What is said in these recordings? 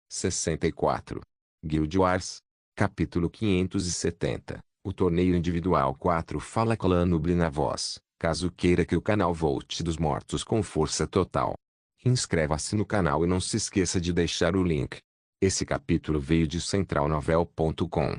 64. Guild Wars. Capítulo 570. O torneio individual 4. Fala Clã Nuble na voz, caso queira que o canal volte dos mortos com força total. Inscreva-se no canal e não se esqueça de deixar o link. Esse capítulo veio de centralnovel.com.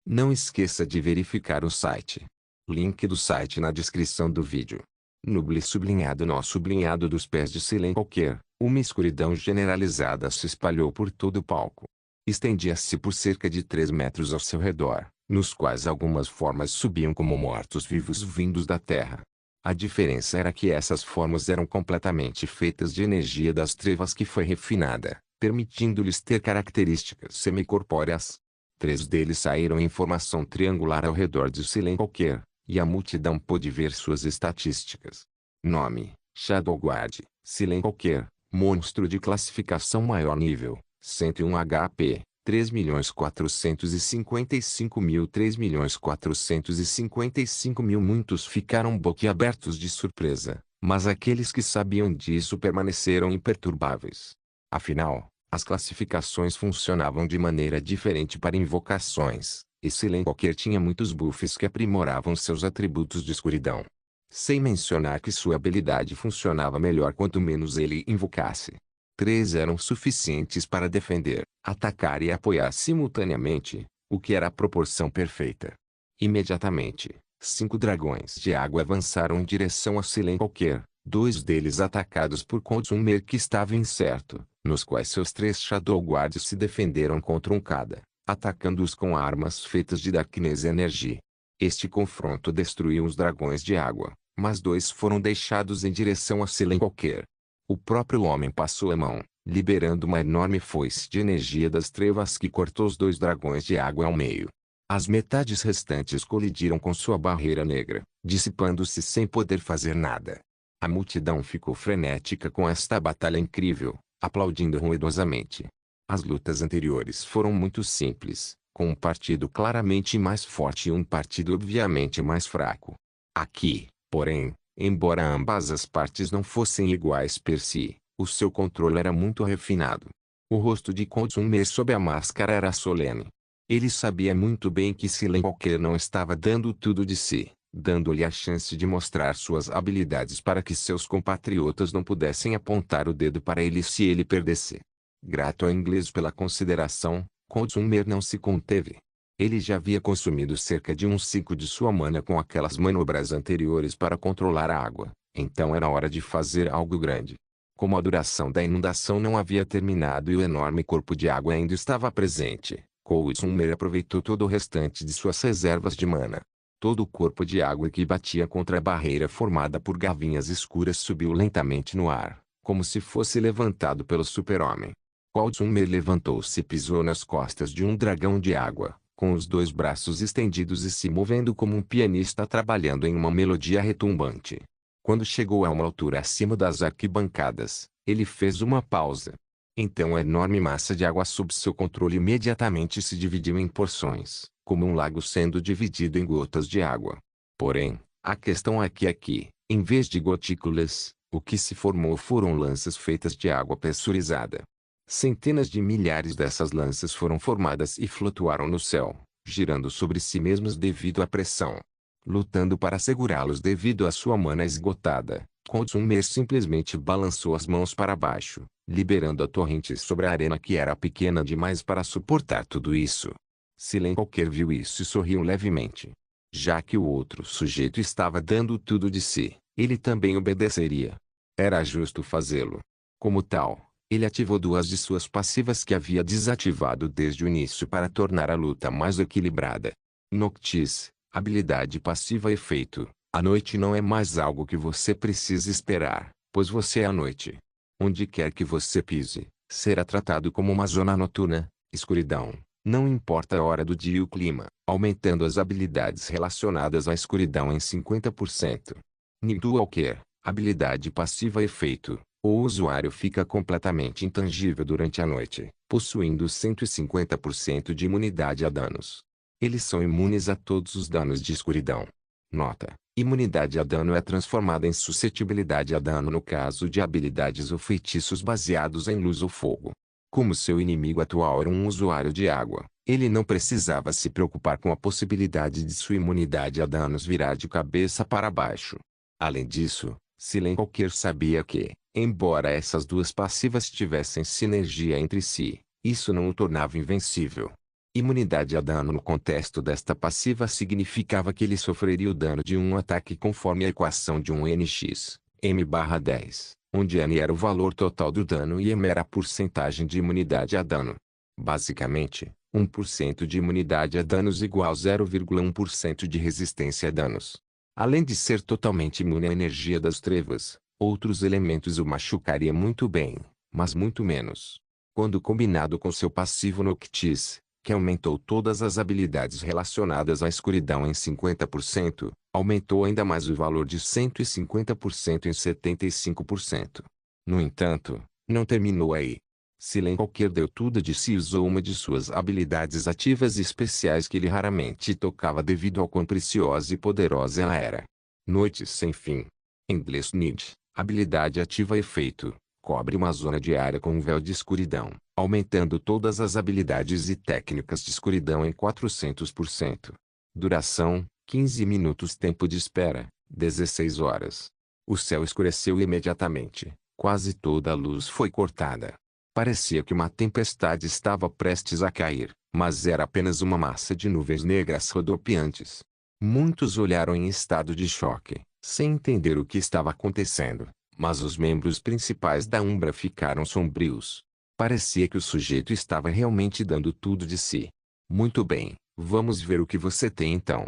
Não esqueça de verificar o site. Link do site na descrição do vídeo. Nuble sublinhado nó sublinhado dos pés de Silen qualquer, uma escuridão generalizada se espalhou por todo o palco. Estendia-se por cerca de 3 metros ao seu redor, nos quais algumas formas subiam como mortos-vivos vindos da terra. A diferença era que essas formas eram completamente feitas de energia das trevas que foi refinada, permitindo-lhes ter características semicorpóreas. 3 deles saíram em formação triangular ao redor de Silen qualquer, e a multidão pôde ver suas estatísticas. Nome: Shadow Guard, Silen qualquer, monstro de classificação maior nível, 101 HP, 3.455.000 3.455.000. Muitos ficaram boquiabertos de surpresa, mas aqueles que sabiam disso permaneceram imperturbáveis. Afinal, as classificações funcionavam de maneira diferente para invocações, e Silen qualquer tinha muitos buffs que aprimoravam seus atributos de escuridão. Sem mencionar que sua habilidade funcionava melhor quanto menos ele invocasse. 3 eram suficientes para defender, atacar e apoiar simultaneamente, o que era a proporção perfeita. Imediatamente, 5 dragões de água avançaram em direção a Silen qualquer, 2 deles atacados por Consumer que estava incerto, nos quais seus 3 Shadow Guards se defenderam contra um cada, atacando-os com armas feitas de Darkness Energy. Este confronto destruiu os dragões de água, mas 2 foram deixados em direção a Silen qualquer. O próprio homem passou a mão, liberando uma enorme foice de energia das trevas que cortou os 2 dragões de água ao meio. As metades restantes colidiram com sua barreira negra, dissipando-se sem poder fazer nada. A multidão ficou frenética com esta batalha incrível, aplaudindo ruidosamente. As lutas anteriores foram muito simples, com um partido claramente mais forte e um partido obviamente mais fraco. Aqui, porém, embora ambas as partes não fossem iguais per si, o seu controle era muito refinado. O rosto de Consumer sob a máscara era solene. Ele sabia muito bem que Silen qualquer não estava dando tudo de si, dando-lhe a chance de mostrar suas habilidades para que seus compatriotas não pudessem apontar o dedo para ele se ele perdesse. Grato ao inglês pela consideração, Consumer não se conteve. Ele já havia consumido cerca de 1/5 de sua mana com aquelas manobras anteriores para controlar a água, então era hora de fazer algo grande. Como a duração da inundação não havia terminado e o enorme corpo de água ainda estava presente, Consumer aproveitou todo o restante de suas reservas de mana. Todo o corpo de água que batia contra a barreira formada por gavinhas escuras subiu lentamente no ar, como se fosse levantado pelo super-homem. Consumer levantou-se e pisou nas costas de um dragão de água, com os 2 braços estendidos e se movendo como um pianista trabalhando em uma melodia retumbante. Quando chegou a uma altura acima das arquibancadas, ele fez uma pausa. Então a enorme massa de água sob seu controle imediatamente se dividiu em porções, como um lago sendo dividido em gotas de água. Porém, a questão é que aqui, em vez de gotículas, o que se formou foram lanças feitas de água pressurizada. Centenas de milhares dessas lanças foram formadas e flutuaram no céu, girando sobre si mesmas devido à pressão. Lutando para segurá-los devido à sua mana esgotada, Consumer simplesmente balançou as mãos para baixo, liberando a torrente sobre a arena que era pequena demais para suportar tudo isso. Silen qualquer viu isso e sorriu levemente. Já que o outro sujeito estava dando tudo de si, ele também obedeceria. Era justo fazê-lo. Como tal, ele ativou 2 de suas passivas que havia desativado desde o início para tornar a luta mais equilibrada. Noctis, habilidade passiva efeito. A noite não é mais algo que você precisa esperar, pois você é a noite. Onde quer que você pise, será tratado como uma zona noturna, escuridão, não importa a hora do dia e o clima, aumentando as habilidades relacionadas à escuridão em 50%. Nidwalker, habilidade passiva efeito. O usuário fica completamente intangível durante a noite, possuindo 150% de imunidade a danos. Eles são imunes a todos os danos de escuridão. Nota: imunidade a dano é transformada em suscetibilidade a dano no caso de habilidades ou feitiços baseados em luz ou fogo. Como seu inimigo atual era um usuário de água, ele não precisava se preocupar com a possibilidade de sua imunidade a danos virar de cabeça para baixo. Além disso, Silencoquer sabia que, embora essas duas passivas tivessem sinergia entre si, isso não o tornava invencível. Imunidade a dano no contexto desta passiva significava que ele sofreria o dano de um ataque conforme a equação de um NX, M/10, onde N era o valor total do dano e M era a porcentagem de imunidade a dano. Basicamente, 1% de imunidade a danos igual a 0,1% de resistência a danos. Além de ser totalmente imune à energia das trevas, outros elementos o machucariam muito bem, mas muito menos. Quando combinado com seu passivo Noctis, que aumentou todas as habilidades relacionadas à escuridão em 50%, aumentou ainda mais o valor de 150% em 75%. No entanto, não terminou aí. Silencoquer deu tudo de si e usou uma de suas habilidades ativas e especiais que ele raramente tocava devido ao quão preciosa e poderosa ela era. Noites sem fim. Endless Night, habilidade ativa efeito, cobre uma zona de área com um véu de escuridão, aumentando todas as habilidades e técnicas de escuridão em 400%. Duração, 15 minutos. Tempo de espera, 16 horas. O céu escureceu imediatamente, quase toda a luz foi cortada. Parecia que uma tempestade estava prestes a cair, mas era apenas uma massa de nuvens negras rodopiantes. Muitos olharam em estado de choque, sem entender o que estava acontecendo, mas os membros principais da Umbra ficaram sombrios. Parecia que o sujeito estava realmente dando tudo de si. Muito bem, vamos ver o que você tem então.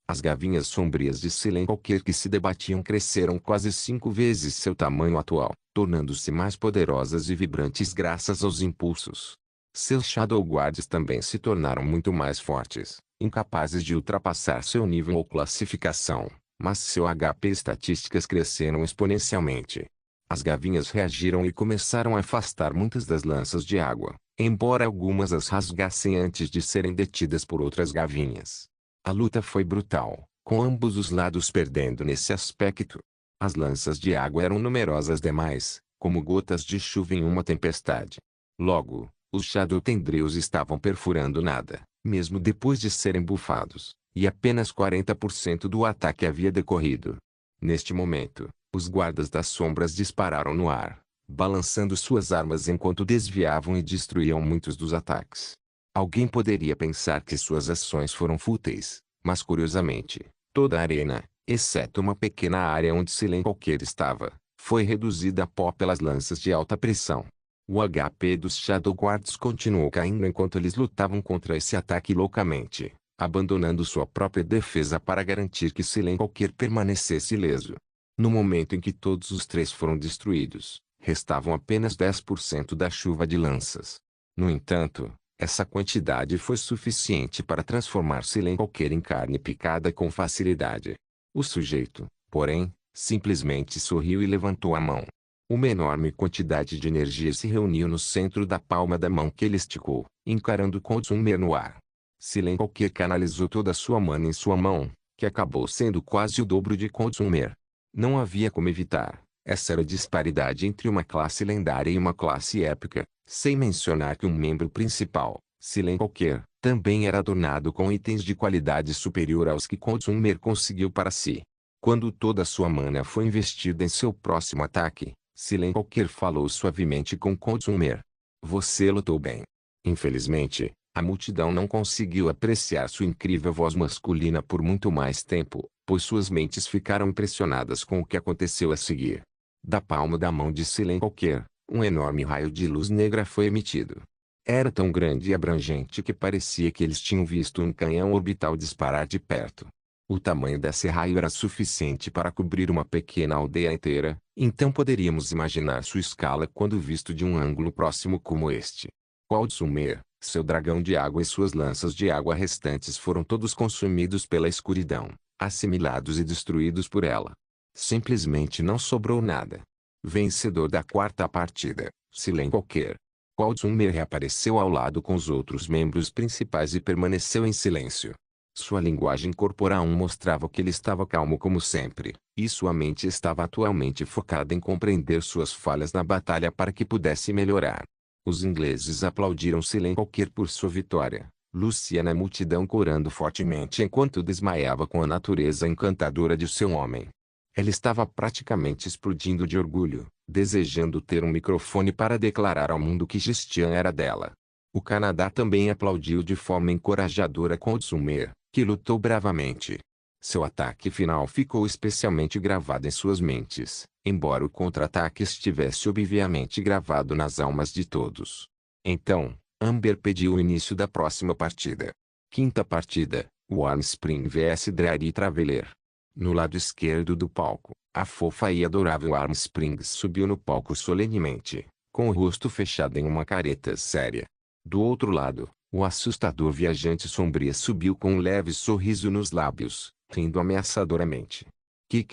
As gavinhas sombrias de Silencoquer que se debatiam cresceram quase 5 vezes seu tamanho atual, tornando-se mais poderosas e vibrantes graças aos impulsos. Seus Shadow Guards também se tornaram muito mais fortes, incapazes de ultrapassar seu nível ou classificação, mas seu HP e estatísticas cresceram exponencialmente. As gavinhas reagiram e começaram a afastar muitas das lanças de água, embora algumas as rasgassem antes de serem detidas por outras gavinhas. A luta foi brutal, com ambos os lados perdendo nesse aspecto. As lanças de água eram numerosas demais, como gotas de chuva em uma tempestade. Logo, os Shadow Tendrils estavam perfurando nada, mesmo depois de serem bufados, e apenas 40% do ataque havia decorrido. Neste momento, os guardas das sombras dispararam no ar, balançando suas armas enquanto desviavam e destruíam muitos dos ataques. Alguém poderia pensar que suas ações foram fúteis, mas curiosamente, toda a arena, exceto uma pequena área onde Silencoquer estava, foi reduzida a pó pelas lanças de alta pressão. O HP dos Shadow Guards continuou caindo enquanto eles lutavam contra esse ataque loucamente, abandonando sua própria defesa para garantir que Silencoquer permanecesse ileso. No momento em que todos os três foram destruídos, restavam apenas 10% da chuva de lanças. No entanto, essa quantidade foi suficiente para transformar Silencoquer em carne picada com facilidade. O sujeito, porém, simplesmente sorriu e levantou a mão. Uma enorme quantidade de energia se reuniu no centro da palma da mão que ele esticou, encarando Coldsumer no ar. Silencoquer canalizou toda a sua mana em sua mão, que acabou sendo quase o dobro de Coldsumer. Não havia como evitar. Essa era a disparidade entre uma classe lendária e uma classe épica, sem mencionar que um membro principal, Silencoquer, também era adornado com itens de qualidade superior aos que Coldsumer conseguiu para si. Quando toda a sua mana foi investida em seu próximo ataque, Silencoquer falou suavemente com Coldsumer. Você lutou bem. Infelizmente, a multidão não conseguiu apreciar sua incrível voz masculina por muito mais tempo, pois suas mentes ficaram impressionadas com o que aconteceu a seguir. Da palma da mão de Silencoquer, um enorme raio de luz negra foi emitido. Era tão grande e abrangente que parecia que eles tinham visto um canhão orbital disparar de perto. O tamanho desse raio era suficiente para cobrir uma pequena aldeia inteira, então poderíamos imaginar sua escala quando visto de um ângulo próximo como este. Coldsumer, seu dragão de água e suas lanças de água restantes foram todos consumidos pela escuridão, assimilados e destruídos por ela. Simplesmente não sobrou nada. Vencedor da quarta partida, Silencoquer. Coldsumer reapareceu ao lado com os outros membros principais e permaneceu em silêncio. Sua linguagem corporal mostrava que ele estava calmo como sempre, e sua mente estava atualmente focada em compreender suas falhas na batalha para que pudesse melhorar. Os ingleses aplaudiram sem qualquer por sua vitória. Lucia na multidão corando fortemente enquanto desmaiava com a natureza encantadora de seu homem. Ela estava praticamente explodindo de orgulho, desejando ter um microfone para declarar ao mundo que Christian era dela. O Canadá também aplaudiu de forma encorajadora com Otsumer, que lutou bravamente. Seu ataque final ficou especialmente gravado em suas mentes, embora o contra-ataque estivesse obviamente gravado nas almas de todos. Então, Amber pediu o início da próxima partida. Quinta partida, Warm Spring vs Dreary Traveler. No lado esquerdo do palco, a fofa e adorável Warm Springs subiu no palco solenemente, com o rosto fechado em uma careta séria. Do outro lado, o assustador viajante sombria subiu com um leve sorriso nos lábios, rindo ameaçadoramente. Que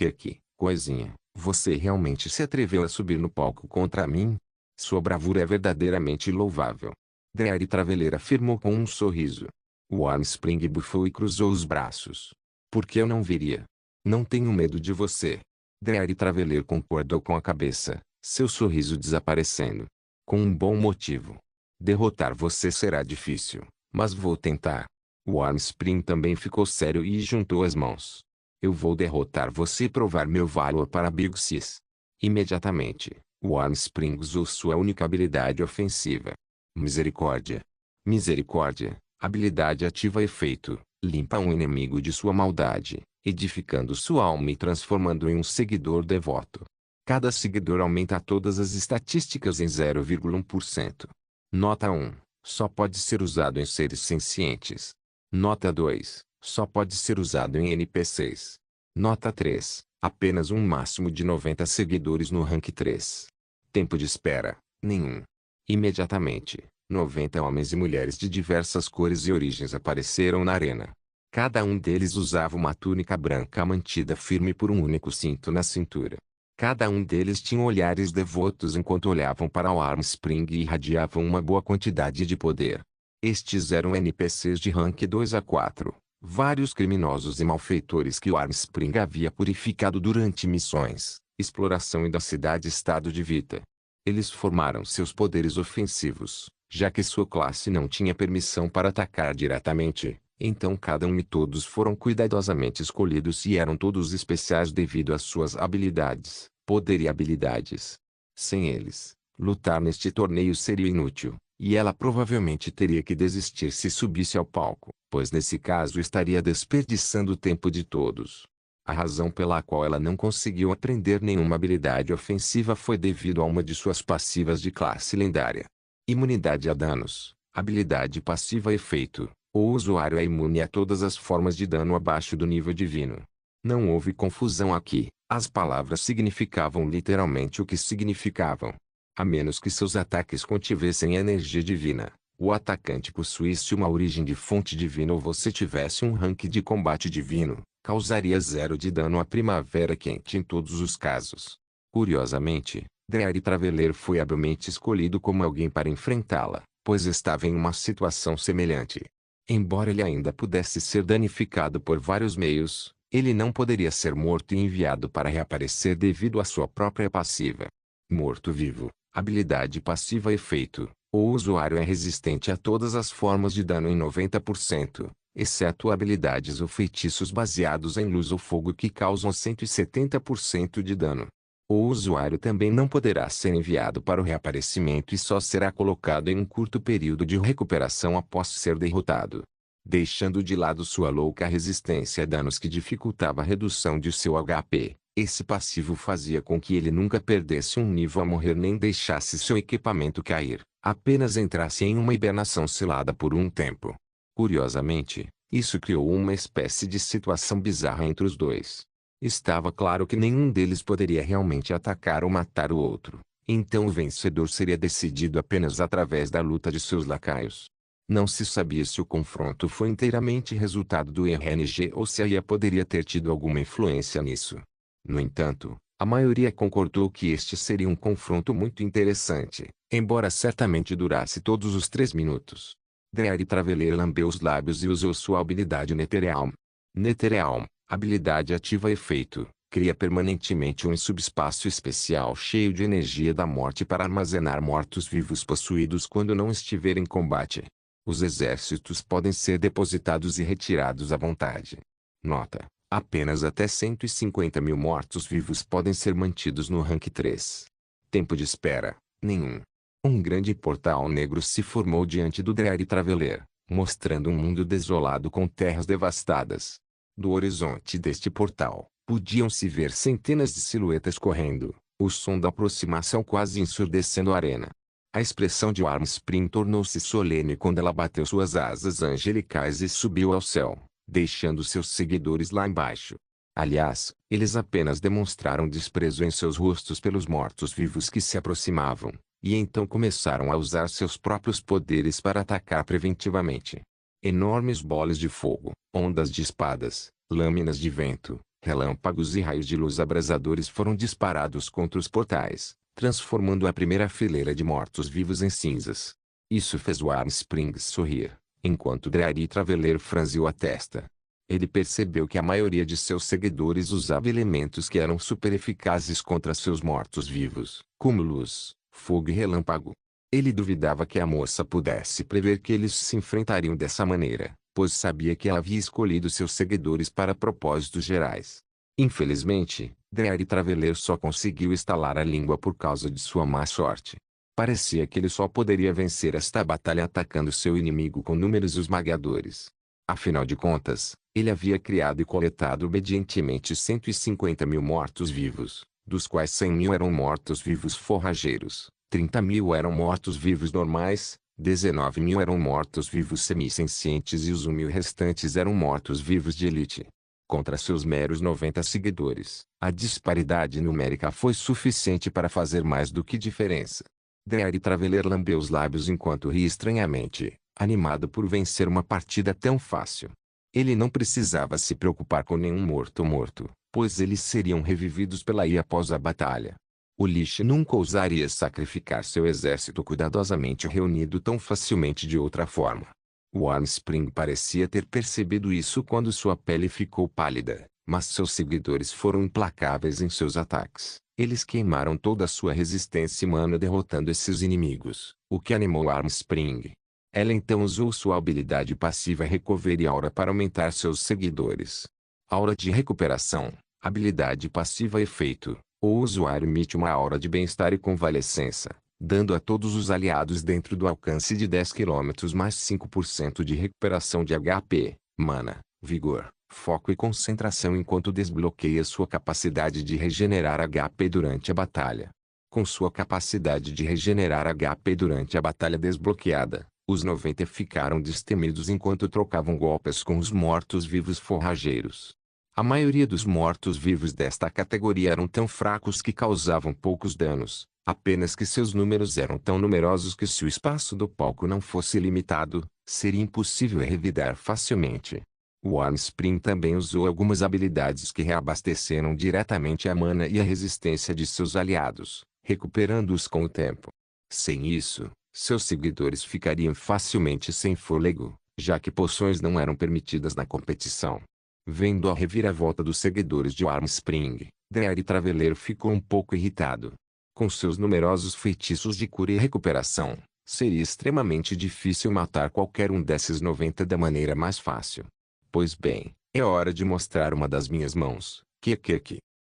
coisinha, você realmente se atreveu a subir no palco contra mim? Sua bravura é verdadeiramente louvável. Dreary Traveler afirmou com um sorriso. Warm Spring bufou e cruzou os braços. Por que eu não viria? Não tenho medo de você. Dreary Traveler concordou com a cabeça, seu sorriso desaparecendo. Com um bom motivo. Derrotar você será difícil, mas vou tentar. Warm Spring também ficou sério e juntou as mãos. Eu vou derrotar você e provar meu valor para Big Sis. Imediatamente, Warm Spring usou sua única habilidade ofensiva. Misericórdia. Misericórdia, habilidade ativa efeito, limpa um inimigo de sua maldade, edificando sua alma e transformando em um seguidor devoto. Cada seguidor aumenta todas as estatísticas em 0,1%. Nota 1. Só pode ser usado em seres sencientes. Nota 2. Só pode ser usado em NPCs. Nota 3. Apenas um máximo de 90 seguidores no rank 3. Tempo de espera, nenhum. Imediatamente, 90 homens e mulheres de diversas cores e origens apareceram na arena. Cada um deles usava uma túnica branca mantida firme por um único cinto na cintura. Cada um deles tinha olhares devotos enquanto olhavam para o Warm Spring e irradiavam uma boa quantidade de poder. Estes eram NPCs de rank 2 a 4, vários criminosos e malfeitores que o Warm Spring havia purificado durante missões, exploração e da cidade-estado de Vita. Eles formaram seus poderes ofensivos, já que sua classe não tinha permissão para atacar diretamente. Então cada um e todos foram cuidadosamente escolhidos e eram todos especiais devido às suas habilidades, poder e habilidades. Sem eles, lutar neste torneio seria inútil, e ela provavelmente teria que desistir se subisse ao palco, pois nesse caso estaria desperdiçando o tempo de todos. A razão pela qual ela não conseguiu aprender nenhuma habilidade ofensiva foi devido a uma de suas passivas de classe lendária. Imunidade a danos, habilidade passiva efeito. O usuário é imune a todas as formas de dano abaixo do nível divino. Não houve confusão aqui, as palavras significavam literalmente o que significavam. A menos que seus ataques contivessem energia divina, o atacante possuísse uma origem de fonte divina ou você tivesse um rank de combate divino, causaria 0 de dano à primavera quente em todos os casos. Curiosamente, Dreary Traveler foi habilmente escolhido como alguém para enfrentá-la, pois estava em uma situação semelhante. Embora ele ainda pudesse ser danificado por vários meios, ele não poderia ser morto e enviado para reaparecer devido à sua própria passiva. Morto-vivo, habilidade passiva efeito. O usuário é resistente a todas as formas de dano em 90%, exceto habilidades ou feitiços baseados em luz ou fogo que causam 170% de dano. O usuário também não poderá ser enviado para o reaparecimento e só será colocado em um curto período de recuperação após ser derrotado. Deixando de lado sua louca resistência a danos que dificultava a redução de seu HP, esse passivo fazia com que ele nunca perdesse um nível a morrer nem deixasse seu equipamento cair, apenas entrasse em uma hibernação selada por um tempo. Curiosamente, isso criou uma espécie de situação bizarra entre os dois. Estava claro que nenhum deles poderia realmente atacar ou matar o outro, então o vencedor seria decidido apenas através da luta de seus lacaios. Não se sabia se o confronto foi inteiramente resultado do RNG ou se a IA poderia ter tido alguma influência nisso. No entanto, a maioria concordou que este seria um confronto muito interessante, embora certamente durasse todos os 3 minutos. Dreary Traveler lambeu os lábios e usou sua habilidade Netherrealm. Netherrealm, habilidade ativa efeito, Cria permanentemente um subespaço especial cheio de energia da morte para armazenar mortos-vivos possuídos quando não estiver em combate. Os exércitos podem ser depositados e retirados à vontade. Nota: apenas até 150.000 mortos-vivos podem ser mantidos no rank 3. Tempo de espera: nenhum. Um grande portal negro se formou diante do Daily Traveler, mostrando um mundo desolado com terras devastadas. Do horizonte deste portal, podiam-se ver centenas de silhuetas correndo, o som da aproximação quase ensurdecendo a arena. A expressão de Armspring tornou-se solene quando ela bateu suas asas angelicais e subiu ao céu, deixando seus seguidores lá embaixo. Aliás, eles apenas demonstraram desprezo em seus rostos pelos mortos-vivos que se aproximavam, e então começaram a usar seus próprios poderes para atacar preventivamente. Enormes bolas de fogo, ondas de espadas, lâminas de vento, relâmpagos e raios de luz abrasadores foram disparados contra os portais, transformando a primeira fileira de mortos-vivos em cinzas. Isso fez o Armspring sorrir, enquanto Daily Traveler franziu a testa. Ele percebeu que a maioria de seus seguidores usava elementos que eram super eficazes contra seus mortos-vivos, como luz, fogo e relâmpago. Ele duvidava que a moça pudesse prever que eles se enfrentariam dessa maneira, pois sabia que ela havia escolhido seus seguidores para propósitos gerais. Infelizmente, Daily Traveler só conseguiu estalar a língua por causa de sua má sorte. Parecia que ele só poderia vencer esta batalha atacando seu inimigo com números esmagadores. Afinal de contas, ele havia criado e coletado obedientemente 150.000 mortos-vivos, dos quais 100.000 eram mortos-vivos forrageiros, 30.000 eram mortos-vivos normais, 19.000 eram mortos-vivos semissencientes e os 1.000 restantes eram mortos-vivos de elite. Contra seus meros 90 seguidores, a disparidade numérica foi suficiente para fazer mais do que diferença. Daily Traveler lambeu os lábios enquanto ria estranhamente, animado por vencer uma partida tão fácil. Ele não precisava se preocupar com nenhum morto, pois eles seriam revividos pela IA após a batalha. O Lich nunca ousaria sacrificar seu exército cuidadosamente reunido tão facilmente de outra forma. O Armspring parecia ter percebido isso quando sua pele ficou pálida, mas seus seguidores foram implacáveis em seus ataques. Eles queimaram toda a sua resistência humana derrotando esses inimigos, o que animou Armspring. Ela então usou sua habilidade passiva Recovery Aura para aumentar seus seguidores. Aura de recuperação, habilidade passiva efeito. O usuário emite uma aura de bem-estar e convalescença, dando a todos os aliados dentro do alcance de 10 km mais 5% de recuperação de HP, mana, vigor, foco e concentração enquanto desbloqueia sua capacidade de regenerar HP durante a batalha. Com sua capacidade de regenerar HP durante a batalha desbloqueada, os 90 ficaram destemidos enquanto trocavam golpes com os mortos-vivos forrageiros. A maioria dos mortos-vivos desta categoria eram tão fracos que causavam poucos danos, apenas que seus números eram tão numerosos que se o espaço do palco não fosse limitado, seria impossível revidar facilmente. O Armspring também usou algumas habilidades que reabasteceram diretamente a mana e a resistência de seus aliados, recuperando-os com o tempo. Sem isso, seus seguidores ficariam facilmente sem fôlego, já que poções não eram permitidas na competição. Vendo a reviravolta dos seguidores de Armspring, Daily Traveler ficou um pouco irritado. Com seus numerosos feitiços de cura e recuperação, seria extremamente difícil matar qualquer um desses 90 da maneira mais fácil. Pois bem, é hora de mostrar uma das minhas mãos, que.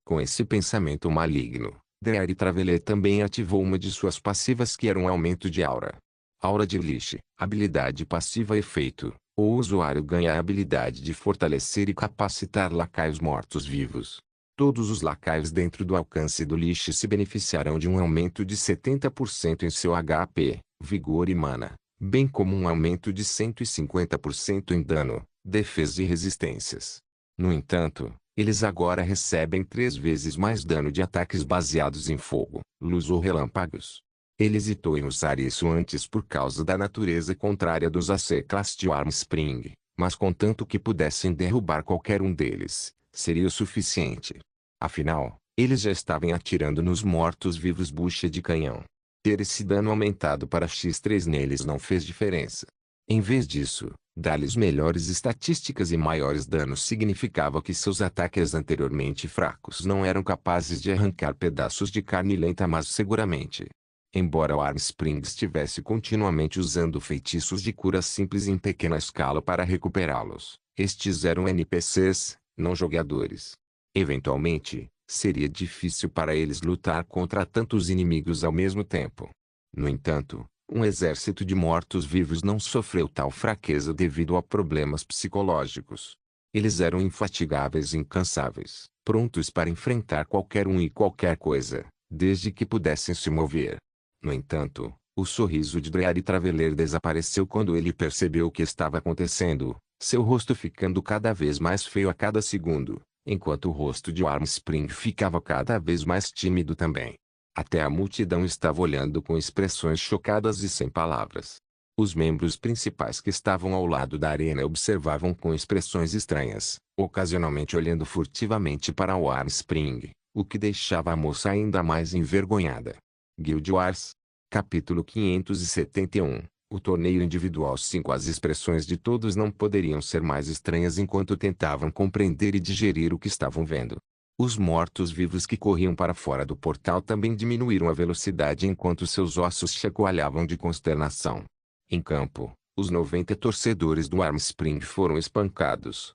Com esse pensamento maligno, Daily Traveler também ativou uma de suas passivas que era um aumento de aura. Aura de Lich, habilidade passiva efeito. O usuário ganha a habilidade de fortalecer e capacitar lacaios mortos-vivos. Todos os lacaios dentro do alcance do Lich se beneficiarão de um aumento de 70% em seu HP, vigor e mana, bem como um aumento de 150% em dano, defesa e resistências. No entanto, eles agora recebem 3 vezes mais dano de ataques baseados em fogo, luz ou relâmpagos. Ele hesitou em usar isso antes por causa da natureza contrária dos AC-Class de Armspring, mas contanto que pudessem derrubar qualquer um deles, seria o suficiente. Afinal, eles já estavam atirando nos mortos-vivos bucha de canhão. Ter esse dano aumentado para X3 neles não fez diferença. Em vez disso, Dar-lhes melhores estatísticas e maiores danos significava que seus ataques anteriormente fracos não eram capazes de arrancar pedaços de carne lenta, mas seguramente. Embora o Armspring estivesse continuamente usando feitiços de cura simples em pequena escala para recuperá-los, estes eram NPCs, não jogadores. Eventualmente, seria difícil para eles lutar contra tantos inimigos ao mesmo tempo. No entanto, um exército de mortos-vivos não sofreu tal fraqueza devido a problemas psicológicos. Eles eram infatigáveis e incansáveis, prontos para enfrentar qualquer um e qualquer coisa, desde que pudessem se mover. No entanto, o sorriso de Dreary Traveler desapareceu quando ele percebeu o que estava acontecendo, seu rosto ficando cada vez mais feio a cada segundo, enquanto o rosto de Armspring ficava cada vez mais tímido também. Até a multidão estava olhando com expressões chocadas e sem palavras. Os membros principais que estavam ao lado da arena observavam com expressões estranhas, ocasionalmente olhando furtivamente para o Armspring, o que deixava a moça ainda mais envergonhada. Guild Wars. Capítulo 571. O torneio individual 5. As expressões de todos não poderiam ser mais estranhas enquanto tentavam compreender e digerir o que estavam vendo. Os mortos-vivos que corriam para fora do portal também diminuíram a velocidade enquanto seus ossos chacoalhavam de consternação. Em campo, os 90 torcedores do Armspring foram espancados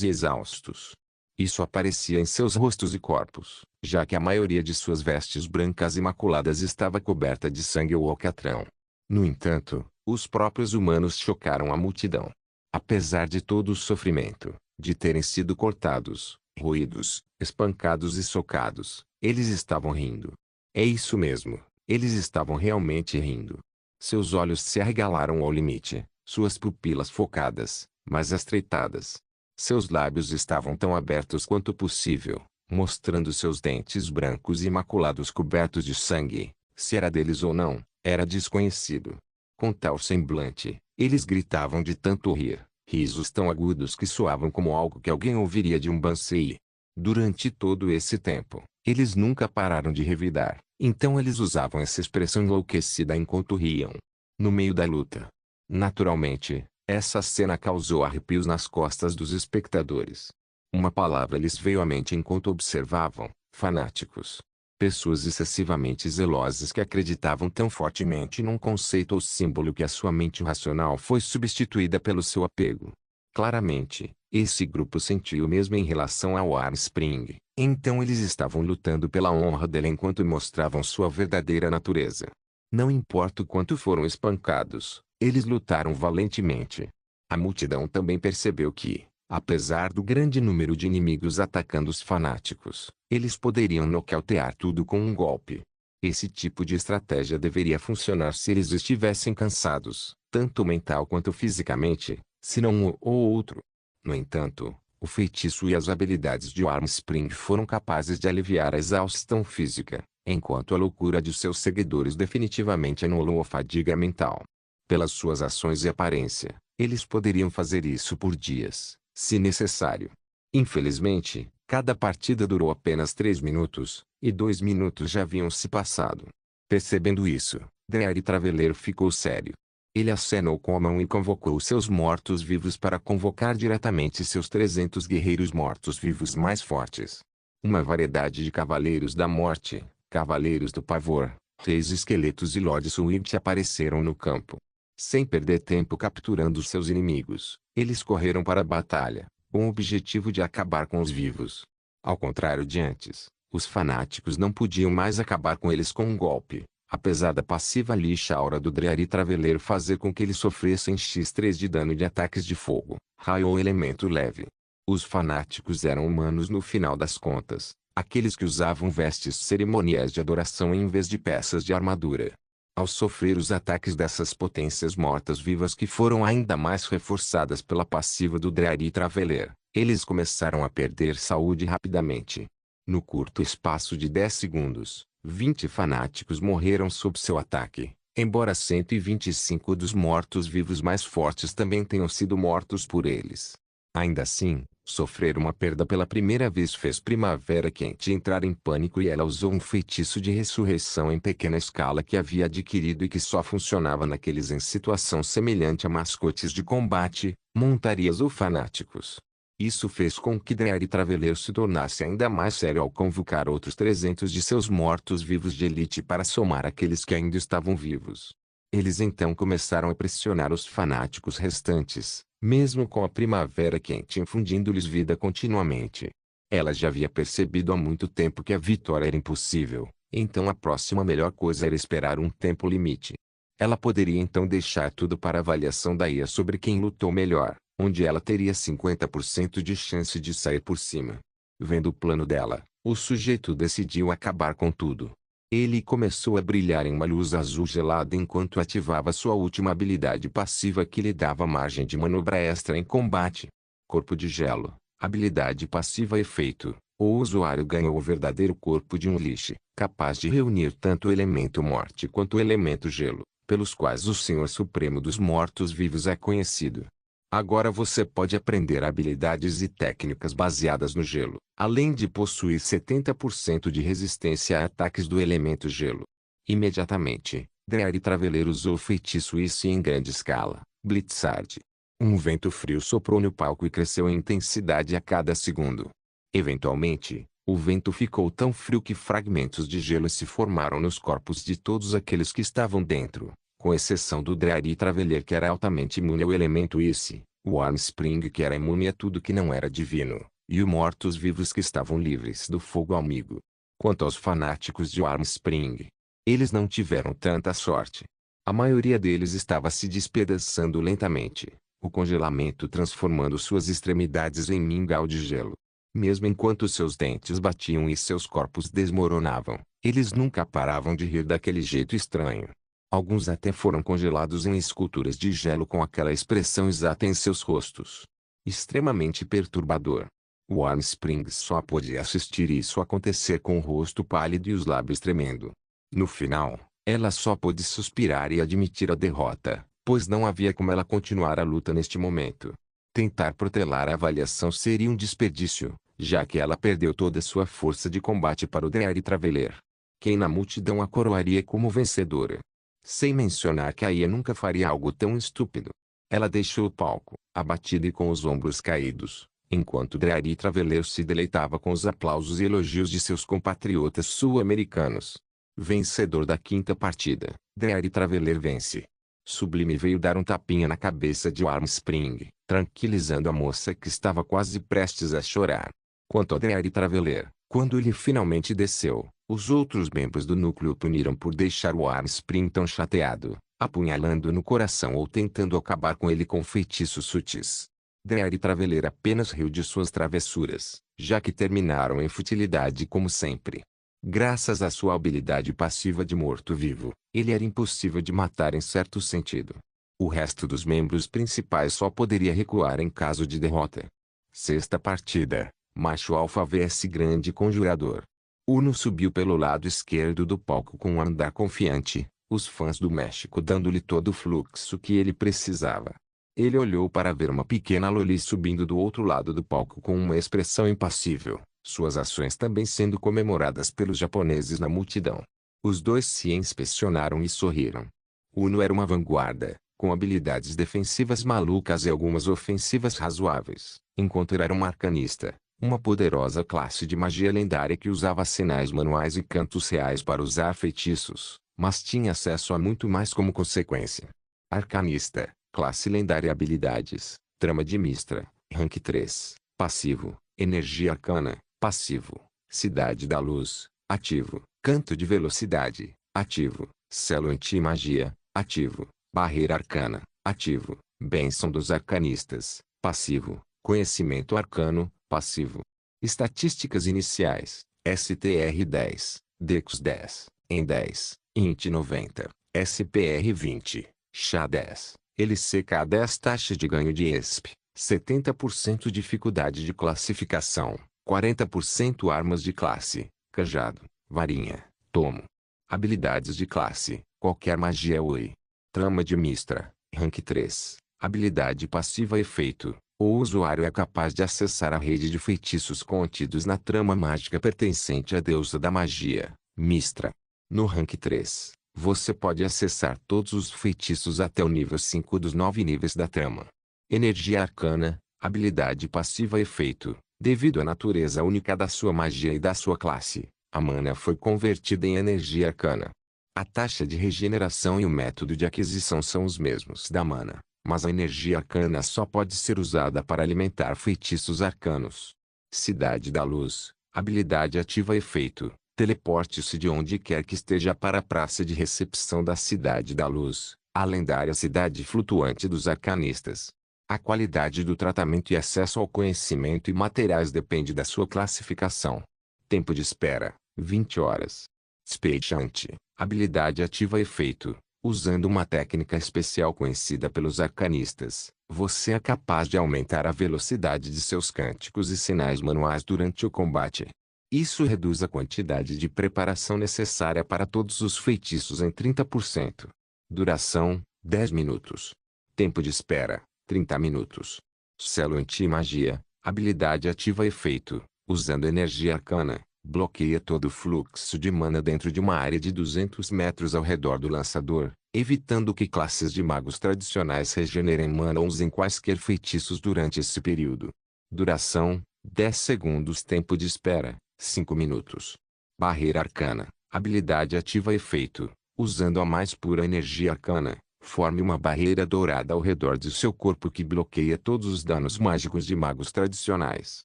e exaustos. Isso aparecia em seus rostos e corpos, já que a maioria de suas vestes brancas e maculadas estava coberta de sangue ou alcatrão. No entanto, os próprios humanos chocaram a multidão. Apesar de todo o sofrimento, de terem sido cortados, roídos, espancados e socados, eles estavam rindo. É isso mesmo, eles estavam realmente rindo. Seus olhos se arregalaram ao limite, suas pupilas focadas, mas estreitadas. Seus lábios estavam tão abertos quanto possível, mostrando seus dentes brancos e maculados cobertos de sangue. Se era deles ou não, era desconhecido. Com tal semblante, eles gritavam de tanto rir, risos tão agudos que soavam como algo que alguém ouviria de um Bansai. Durante todo esse tempo, eles nunca pararam de revidar, então eles usavam essa expressão enlouquecida enquanto riam. No meio da luta. Naturalmente, essa cena causou arrepios nas costas dos espectadores. Uma palavra lhes veio à mente enquanto observavam: fanáticos. Pessoas excessivamente zelosas que acreditavam tão fortemente num conceito ou símbolo que a sua mente racional foi substituída pelo seu apego. Claramente, esse grupo sentiu o mesmo em relação ao Armspring, então eles estavam lutando pela honra dele enquanto mostravam sua verdadeira natureza. Não importa o quanto foram espancados, eles lutaram valentemente. A multidão também percebeu que, apesar do grande número de inimigos atacando os fanáticos, eles poderiam nocautear tudo com um golpe. Esse tipo de estratégia deveria funcionar se eles estivessem cansados, tanto mental quanto fisicamente, se não um ou outro. No entanto, o feitiço e as habilidades de Armspring foram capazes de aliviar a exaustão física, enquanto a loucura de seus seguidores definitivamente anulou a fadiga mental. Pelas suas ações e aparência, eles poderiam fazer isso por dias, se necessário. Infelizmente, cada partida durou apenas 3 minutos, e 2 minutos já haviam se passado. Percebendo isso, Dreary Traveler ficou sério. Ele acenou com a mão e convocou seus mortos-vivos para convocar diretamente seus 300 guerreiros mortos-vivos mais fortes. Uma variedade de cavaleiros da morte, cavaleiros do pavor, reis esqueletos e Lord Swift apareceram no campo. Sem perder tempo capturando seus inimigos, eles correram para a batalha, com o objetivo de acabar com os vivos. Ao contrário de antes, os fanáticos não podiam mais acabar com eles com um golpe. Apesar da passiva lixa aura do Dreary Traveler fazer com que eles sofressem x3 de dano de ataques de fogo, raio ou elemento leve. Os fanáticos eram humanos no final das contas, aqueles que usavam vestes cerimoniais de adoração em vez de peças de armadura. Ao sofrer os ataques dessas potências mortas-vivas que foram ainda mais reforçadas pela passiva do Dreary Traveler, eles começaram a perder saúde rapidamente. No curto espaço de 10 segundos, 20 fanáticos morreram sob seu ataque, embora 125 dos mortos-vivos mais fortes também tenham sido mortos por eles. Ainda assim, Sofrer uma perda pela primeira vez fez Primavera Quente entrar em pânico e ela usou um feitiço de ressurreição em pequena escala que havia adquirido e que só funcionava naqueles em situação semelhante a mascotes de combate, montarias ou fanáticos. Isso fez com que Daery Traveler se tornasse ainda mais sério ao convocar outros 300 de seus mortos-vivos de elite para somar aqueles que ainda estavam vivos. Eles então começaram a pressionar os fanáticos restantes, mesmo com a Primavera Quente infundindo-lhes vida continuamente. Ela já havia percebido há muito tempo que a vitória era impossível, então a próxima melhor coisa era esperar um tempo limite. Ela poderia então deixar tudo para a avaliação da IA sobre quem lutou melhor, onde ela teria 50% de chance de sair por cima. Vendo o plano dela, o sujeito decidiu acabar com tudo. Ele começou a brilhar em uma luz azul gelada enquanto ativava sua última habilidade passiva que lhe dava margem de manobra extra em combate. Corpo de Gelo. Habilidade passiva efeito. O usuário ganhou o verdadeiro corpo de um Lich, capaz de reunir tanto o elemento morte quanto o elemento gelo, pelos quais o Senhor Supremo dos Mortos-Vivos é conhecido. Agora você pode aprender habilidades e técnicas baseadas no gelo, além de possuir 70% de resistência a ataques do elemento gelo. Imediatamente, Daery Traveler usou o feitiço Ice em grande escala, Blitzard. Um vento frio soprou no palco e cresceu em intensidade a cada segundo. Eventualmente, o vento ficou tão frio que fragmentos de gelo se formaram nos corpos de todos aqueles que estavam dentro, com exceção do Daery Traveler que era altamente imune ao elemento Ice, o Armspring que era imune a tudo que não era divino, e os mortos-vivos que estavam livres do fogo amigo. Quanto aos fanáticos de Armspring, eles não tiveram tanta sorte. A maioria deles estava se despedaçando lentamente, o congelamento transformando suas extremidades em mingau de gelo. Mesmo enquanto seus dentes batiam e seus corpos desmoronavam, eles nunca paravam de rir daquele jeito estranho. Alguns até foram congelados em esculturas de gelo com aquela expressão exata em seus rostos. Extremamente perturbador. O Armspring só podia assistir isso acontecer com o rosto pálido e os lábios tremendo. No final, ela só pôde suspirar e admitir a derrota, pois não havia como ela continuar a luta neste momento. Tentar protelar a avaliação seria um desperdício, já que ela perdeu toda sua força de combate para o Daery Traveler. Quem na multidão a coroaria como vencedora? Sem mencionar que a IA nunca faria algo tão estúpido. Ela deixou o palco, abatida e com os ombros caídos, enquanto Daery Traveler se deleitava com os aplausos e elogios de seus compatriotas sul-americanos. Vencedor da quinta partida, Daery Traveler vence. Sublime veio dar um tapinha na cabeça de Armspring, tranquilizando a moça que estava quase prestes a chorar. Quanto a Daery Traveler, quando ele finalmente desceu, os outros membros do núcleo o puniram por deixar o Armspring tão chateado, apunhalando no coração ou tentando acabar com ele com feitiços sutis. Daery Traveler apenas riu de suas travessuras, já que terminaram em futilidade como sempre. Graças à sua habilidade passiva de morto-vivo, ele era impossível de matar em certo sentido. O resto dos membros principais só poderia recuar em caso de derrota. Sexta partida, Macho Alfa vs Grande Conjurador. Uno subiu pelo lado esquerdo do palco com um andar confiante, os fãs do México dando-lhe todo o fluxo que ele precisava. Ele olhou para ver uma pequena Loli subindo do outro lado do palco com uma expressão impassível, suas ações também sendo comemoradas pelos japoneses na multidão. Os dois se inspecionaram e sorriram. Uno era uma vanguarda, com habilidades defensivas malucas e algumas ofensivas razoáveis, enquanto era um arcanista, uma poderosa classe de magia lendária que usava sinais manuais e cantos reais para usar feitiços, mas tinha acesso a muito mais como consequência. Arcanista, classe lendária habilidades, trama de Mistra, rank 3, passivo, energia arcana, passivo, cidade da luz, ativo, canto de velocidade, ativo, selo anti-magia, ativo, barreira arcana, ativo, bênção dos arcanistas, passivo, conhecimento arcano, passivo. Estatísticas iniciais, STR 10, Dex 10, em 10, Int 90, SPR 20, SHA 10, LCK 10 taxa de ganho de ESP, 70% dificuldade de classificação, 40% armas de classe, cajado, varinha, tomo. Habilidades de classe, qualquer magia Oi. Trama de Mistra, rank 3, habilidade passiva efeito, O usuário é capaz de acessar a rede de feitiços contidos na trama mágica pertencente à deusa da magia, Mistra. No rank 3, você pode acessar todos os feitiços até o nível 5 dos 9 níveis da trama. Energia arcana, habilidade passiva efeito. Devido à natureza única da sua magia e da sua classe, a mana foi convertida em energia arcana. A taxa de regeneração e o método de aquisição são os mesmos da mana, mas a energia arcana só pode ser usada para alimentar feitiços arcanos. Cidade da Luz, habilidade ativa efeito. Teleporte-se de onde quer que esteja para a praça de recepção da Cidade da Luz, a lendária cidade flutuante dos arcanistas. A qualidade do tratamento e acesso ao conhecimento e materiais depende da sua classificação. Tempo de espera, 20 horas. Despejante, habilidade ativa efeito. Usando uma técnica especial conhecida pelos arcanistas, você é capaz de aumentar a velocidade de seus cânticos e sinais manuais durante o combate. Isso reduz a quantidade de preparação necessária para todos os feitiços em 30%. Duração, 10 minutos. Tempo de espera, 30 minutos. Selo anti-magia, habilidade ativa efeito. Usando energia arcana, bloqueia todo o fluxo de mana dentro de uma área de 200 metros ao redor do lançador, evitando que classes de magos tradicionais regenerem mana ou usem quaisquer feitiços durante esse período. Duração, 10 segundos. Tempo de espera, 5 minutos. Barreira arcana, habilidade ativa efeito. Usando a mais pura energia arcana, forme uma barreira dourada ao redor de seu corpo que bloqueia todos os danos mágicos de magos tradicionais.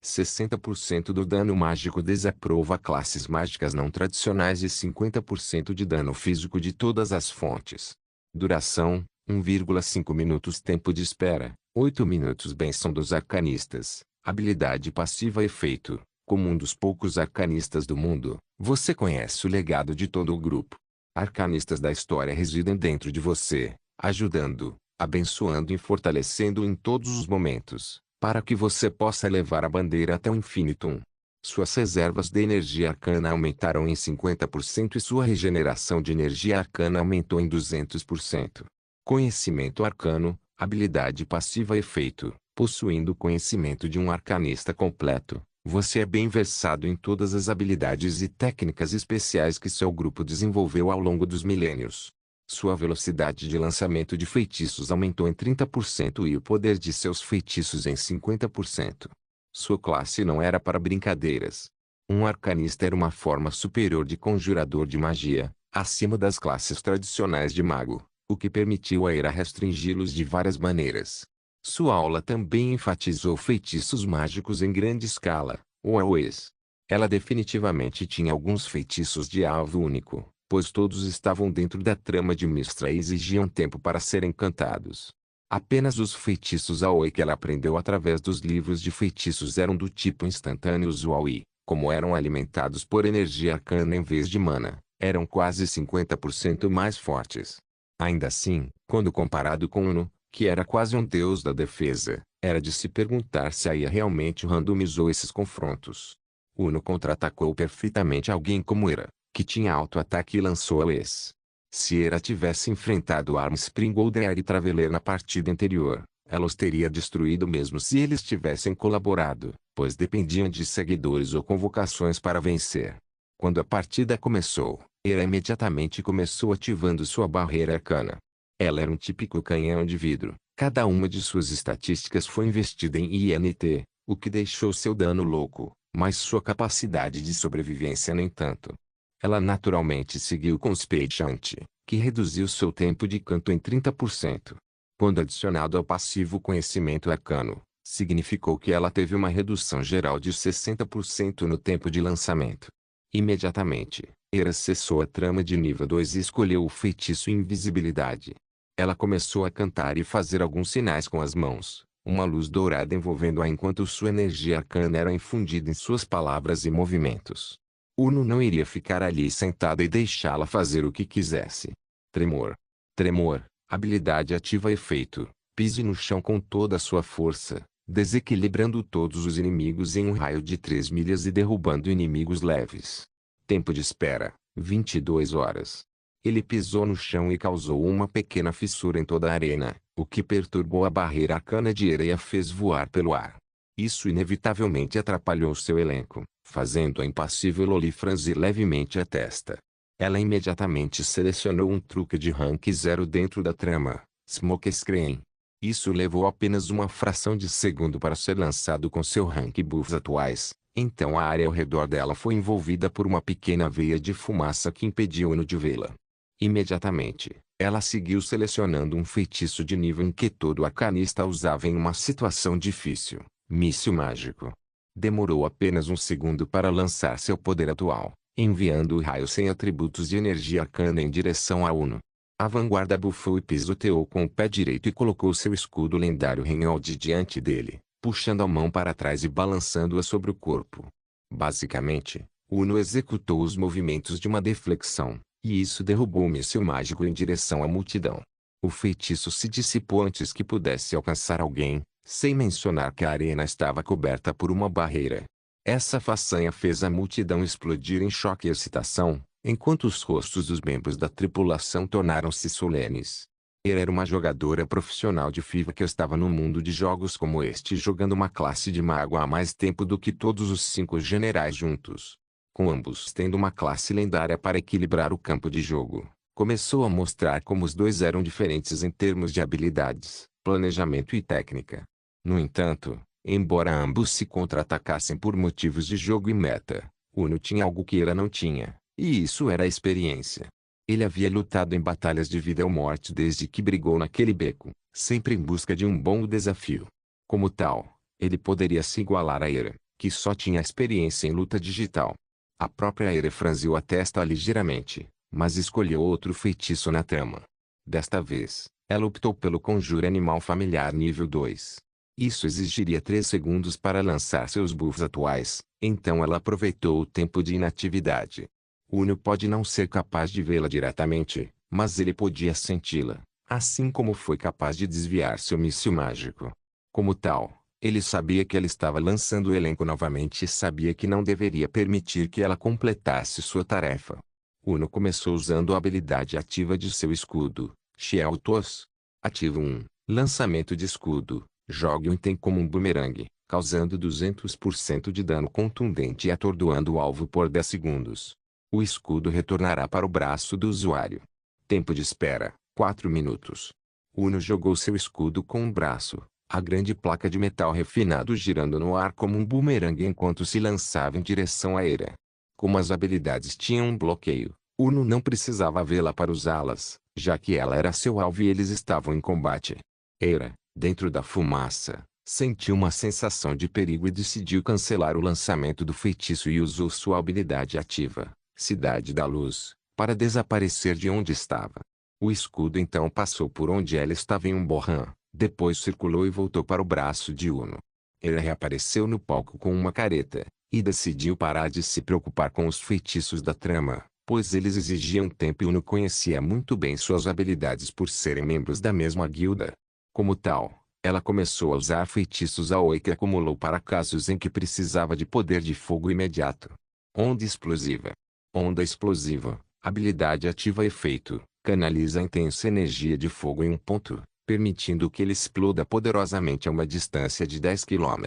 60% do dano mágico desaprova classes mágicas não tradicionais e 50% de dano físico de todas as fontes. Duração, 1,5 minutos. Tempo de espera, 8 minutos. Bênção dos arcanistas, habilidade passiva efeito. Como um dos poucos arcanistas do mundo, você conhece o legado de todo o grupo. Arcanistas da história residem dentro de você, ajudando, abençoando e fortalecendo em todos os momentos, para que você possa levar a bandeira até o infinitum. Suas reservas de energia arcana aumentaram em 50% e sua regeneração de energia arcana aumentou em 200%. Conhecimento arcano, habilidade passiva efeito. Possuindo o conhecimento de um arcanista completo, você é bem versado em todas as habilidades e técnicas especiais que seu grupo desenvolveu ao longo dos milênios. Sua velocidade de lançamento de feitiços aumentou em 30% e o poder de seus feitiços em 50%. Sua classe não era para brincadeiras. Um arcanista era uma forma superior de conjurador de magia, acima das classes tradicionais de mago, o que permitiu a Era restringi-los de várias maneiras. Sua aula também enfatizou feitiços mágicos em grande escala, ou AOEs. Ela definitivamente tinha alguns feitiços de alvo único, pois todos estavam dentro da trama de Mistra e exigiam tempo para serem cantados. Apenas os feitiços AOE que ela aprendeu através dos livros de feitiços eram do tipo instantâneo usual e, como eram alimentados por energia arcana em vez de mana, eram quase 50% mais fortes. Ainda assim, quando comparado com Uno, que era quase um deus da defesa, era de se perguntar se a IA realmente randomizou esses confrontos. Uno contra-atacou perfeitamente alguém como Era, que tinha alto ataque e lançou AOEs. Se Era tivesse enfrentado Armspring ou Deaire Traveler na partida anterior, ela os teria destruído mesmo se eles tivessem colaborado, pois dependiam de seguidores ou convocações para vencer. Quando a partida começou, Era imediatamente começou ativando sua barreira arcana. Ela era um típico canhão de vidro. Cada uma de suas estatísticas foi investida em INT, o que deixou seu dano louco, mas sua capacidade de sobrevivência nem tanto. Ela naturalmente seguiu com Spellchant, que reduziu seu tempo de canto em 30%. Quando adicionado ao passivo conhecimento arcano, significou que ela teve uma redução geral de 60% no tempo de lançamento. Imediatamente, Era acessou a trama de nível 2 e escolheu o feitiço Invisibilidade. Ela começou a cantar e fazer alguns sinais com as mãos, uma luz dourada envolvendo-a enquanto sua energia arcana era infundida em suas palavras e movimentos. Uno não iria ficar ali sentada e deixá-la fazer o que quisesse. Tremor. Tremor, habilidade ativa efeito. Pise no chão com toda a sua força, desequilibrando todos os inimigos em um raio de 3 milhas e derrubando inimigos leves. Tempo de espera, 22 horas. Ele pisou no chão e causou uma pequena fissura em toda a arena, o que perturbou a barreira arcana de Hera e a fez voar pelo ar. Isso inevitavelmente atrapalhou seu elenco, fazendo a impassível Loli franzir levemente a testa. Ela imediatamente selecionou um truque de rank 0 dentro da trama, Smokescreen. Isso levou apenas uma fração de segundo para ser lançado com seu rank buffs atuais, então a área ao redor dela foi envolvida por uma pequena veia de fumaça que impediu Uno de vê-la. Imediatamente, ela seguiu selecionando um feitiço de nível em que todo arcanista usava em uma situação difícil, míssil mágico. Demorou apenas um segundo para lançar seu poder atual, enviando o raio sem atributos de energia arcana em direção a Uno. A vanguarda bufou e pisoteou com o pé direito e colocou seu escudo lendário Reinhold diante dele, puxando a mão para trás e balançando-a sobre o corpo. Basicamente, Uno executou os movimentos de uma deflexão, e isso derrubou o míssil mágico em direção à multidão. O feitiço se dissipou antes que pudesse alcançar alguém, sem mencionar que a arena estava coberta por uma barreira. Essa façanha fez a multidão explodir em choque e excitação, enquanto os rostos dos membros da tripulação tornaram-se solenes. Hera era uma jogadora profissional de FIFA que estava no mundo de jogos como este jogando uma classe de mago há mais tempo do que todos os 5 generais juntos. Com ambos tendo uma classe lendária para equilibrar o campo de jogo, começou a mostrar como os dois eram diferentes em termos de habilidades, planejamento e técnica. No entanto, embora ambos se contra-atacassem por motivos de jogo e meta, Uno tinha algo que Hera não tinha, e isso era a experiência. Ele havia lutado em batalhas de vida ou morte desde que brigou naquele beco, sempre em busca de um bom desafio. Como tal, ele poderia se igualar a Hera, que só tinha experiência em luta digital. A própria Hera franziu a testa ligeiramente, mas escolheu outro feitiço na trama. Desta vez, ela optou pelo Conjuro Animal Familiar nível 2. Isso exigiria 3 segundos para lançar seus buffs atuais, então ela aproveitou o tempo de inatividade. Uno pode não ser capaz de vê-la diretamente, mas ele podia senti-la, assim como foi capaz de desviar seu míssil mágico. Como tal, ele sabia que ela estava lançando o elenco novamente e sabia que não deveria permitir que ela completasse sua tarefa. Uno começou usando a habilidade ativa de seu escudo, Shealtos. Ativo 1, lançamento de escudo. Jogue o item como um bumerangue, causando 200% de dano contundente e atordoando o alvo por 10 segundos. O escudo retornará para o braço do usuário. Tempo de espera, 4 minutos. Uno jogou seu escudo com o braço, a grande placa de metal refinado girando no ar como um bumerangue enquanto se lançava em direção a Hera. Como as habilidades tinham um bloqueio, Uno não precisava vê-la para usá-las, já que ela era seu alvo e eles estavam em combate. Hera, dentro da fumaça, sentiu uma sensação de perigo e decidiu cancelar o lançamento do feitiço e usou sua habilidade ativa, Cidade da Luz, para desaparecer de onde estava. O escudo então passou por onde ela estava em um borrão, depois circulou e voltou para o braço de Uno. Hera reapareceu no palco com uma careta, e decidiu parar de se preocupar com os feitiços da trama, pois eles exigiam tempo e Uno conhecia muito bem suas habilidades por serem membros da mesma guilda. Como tal, ela começou a usar feitiços Aoi que acumulou para casos em que precisava de poder de fogo imediato. Onda explosiva. Onda explosiva, habilidade ativa efeito, canaliza a intensa energia de fogo em um ponto, permitindo que ele exploda poderosamente a uma distância de 10 km,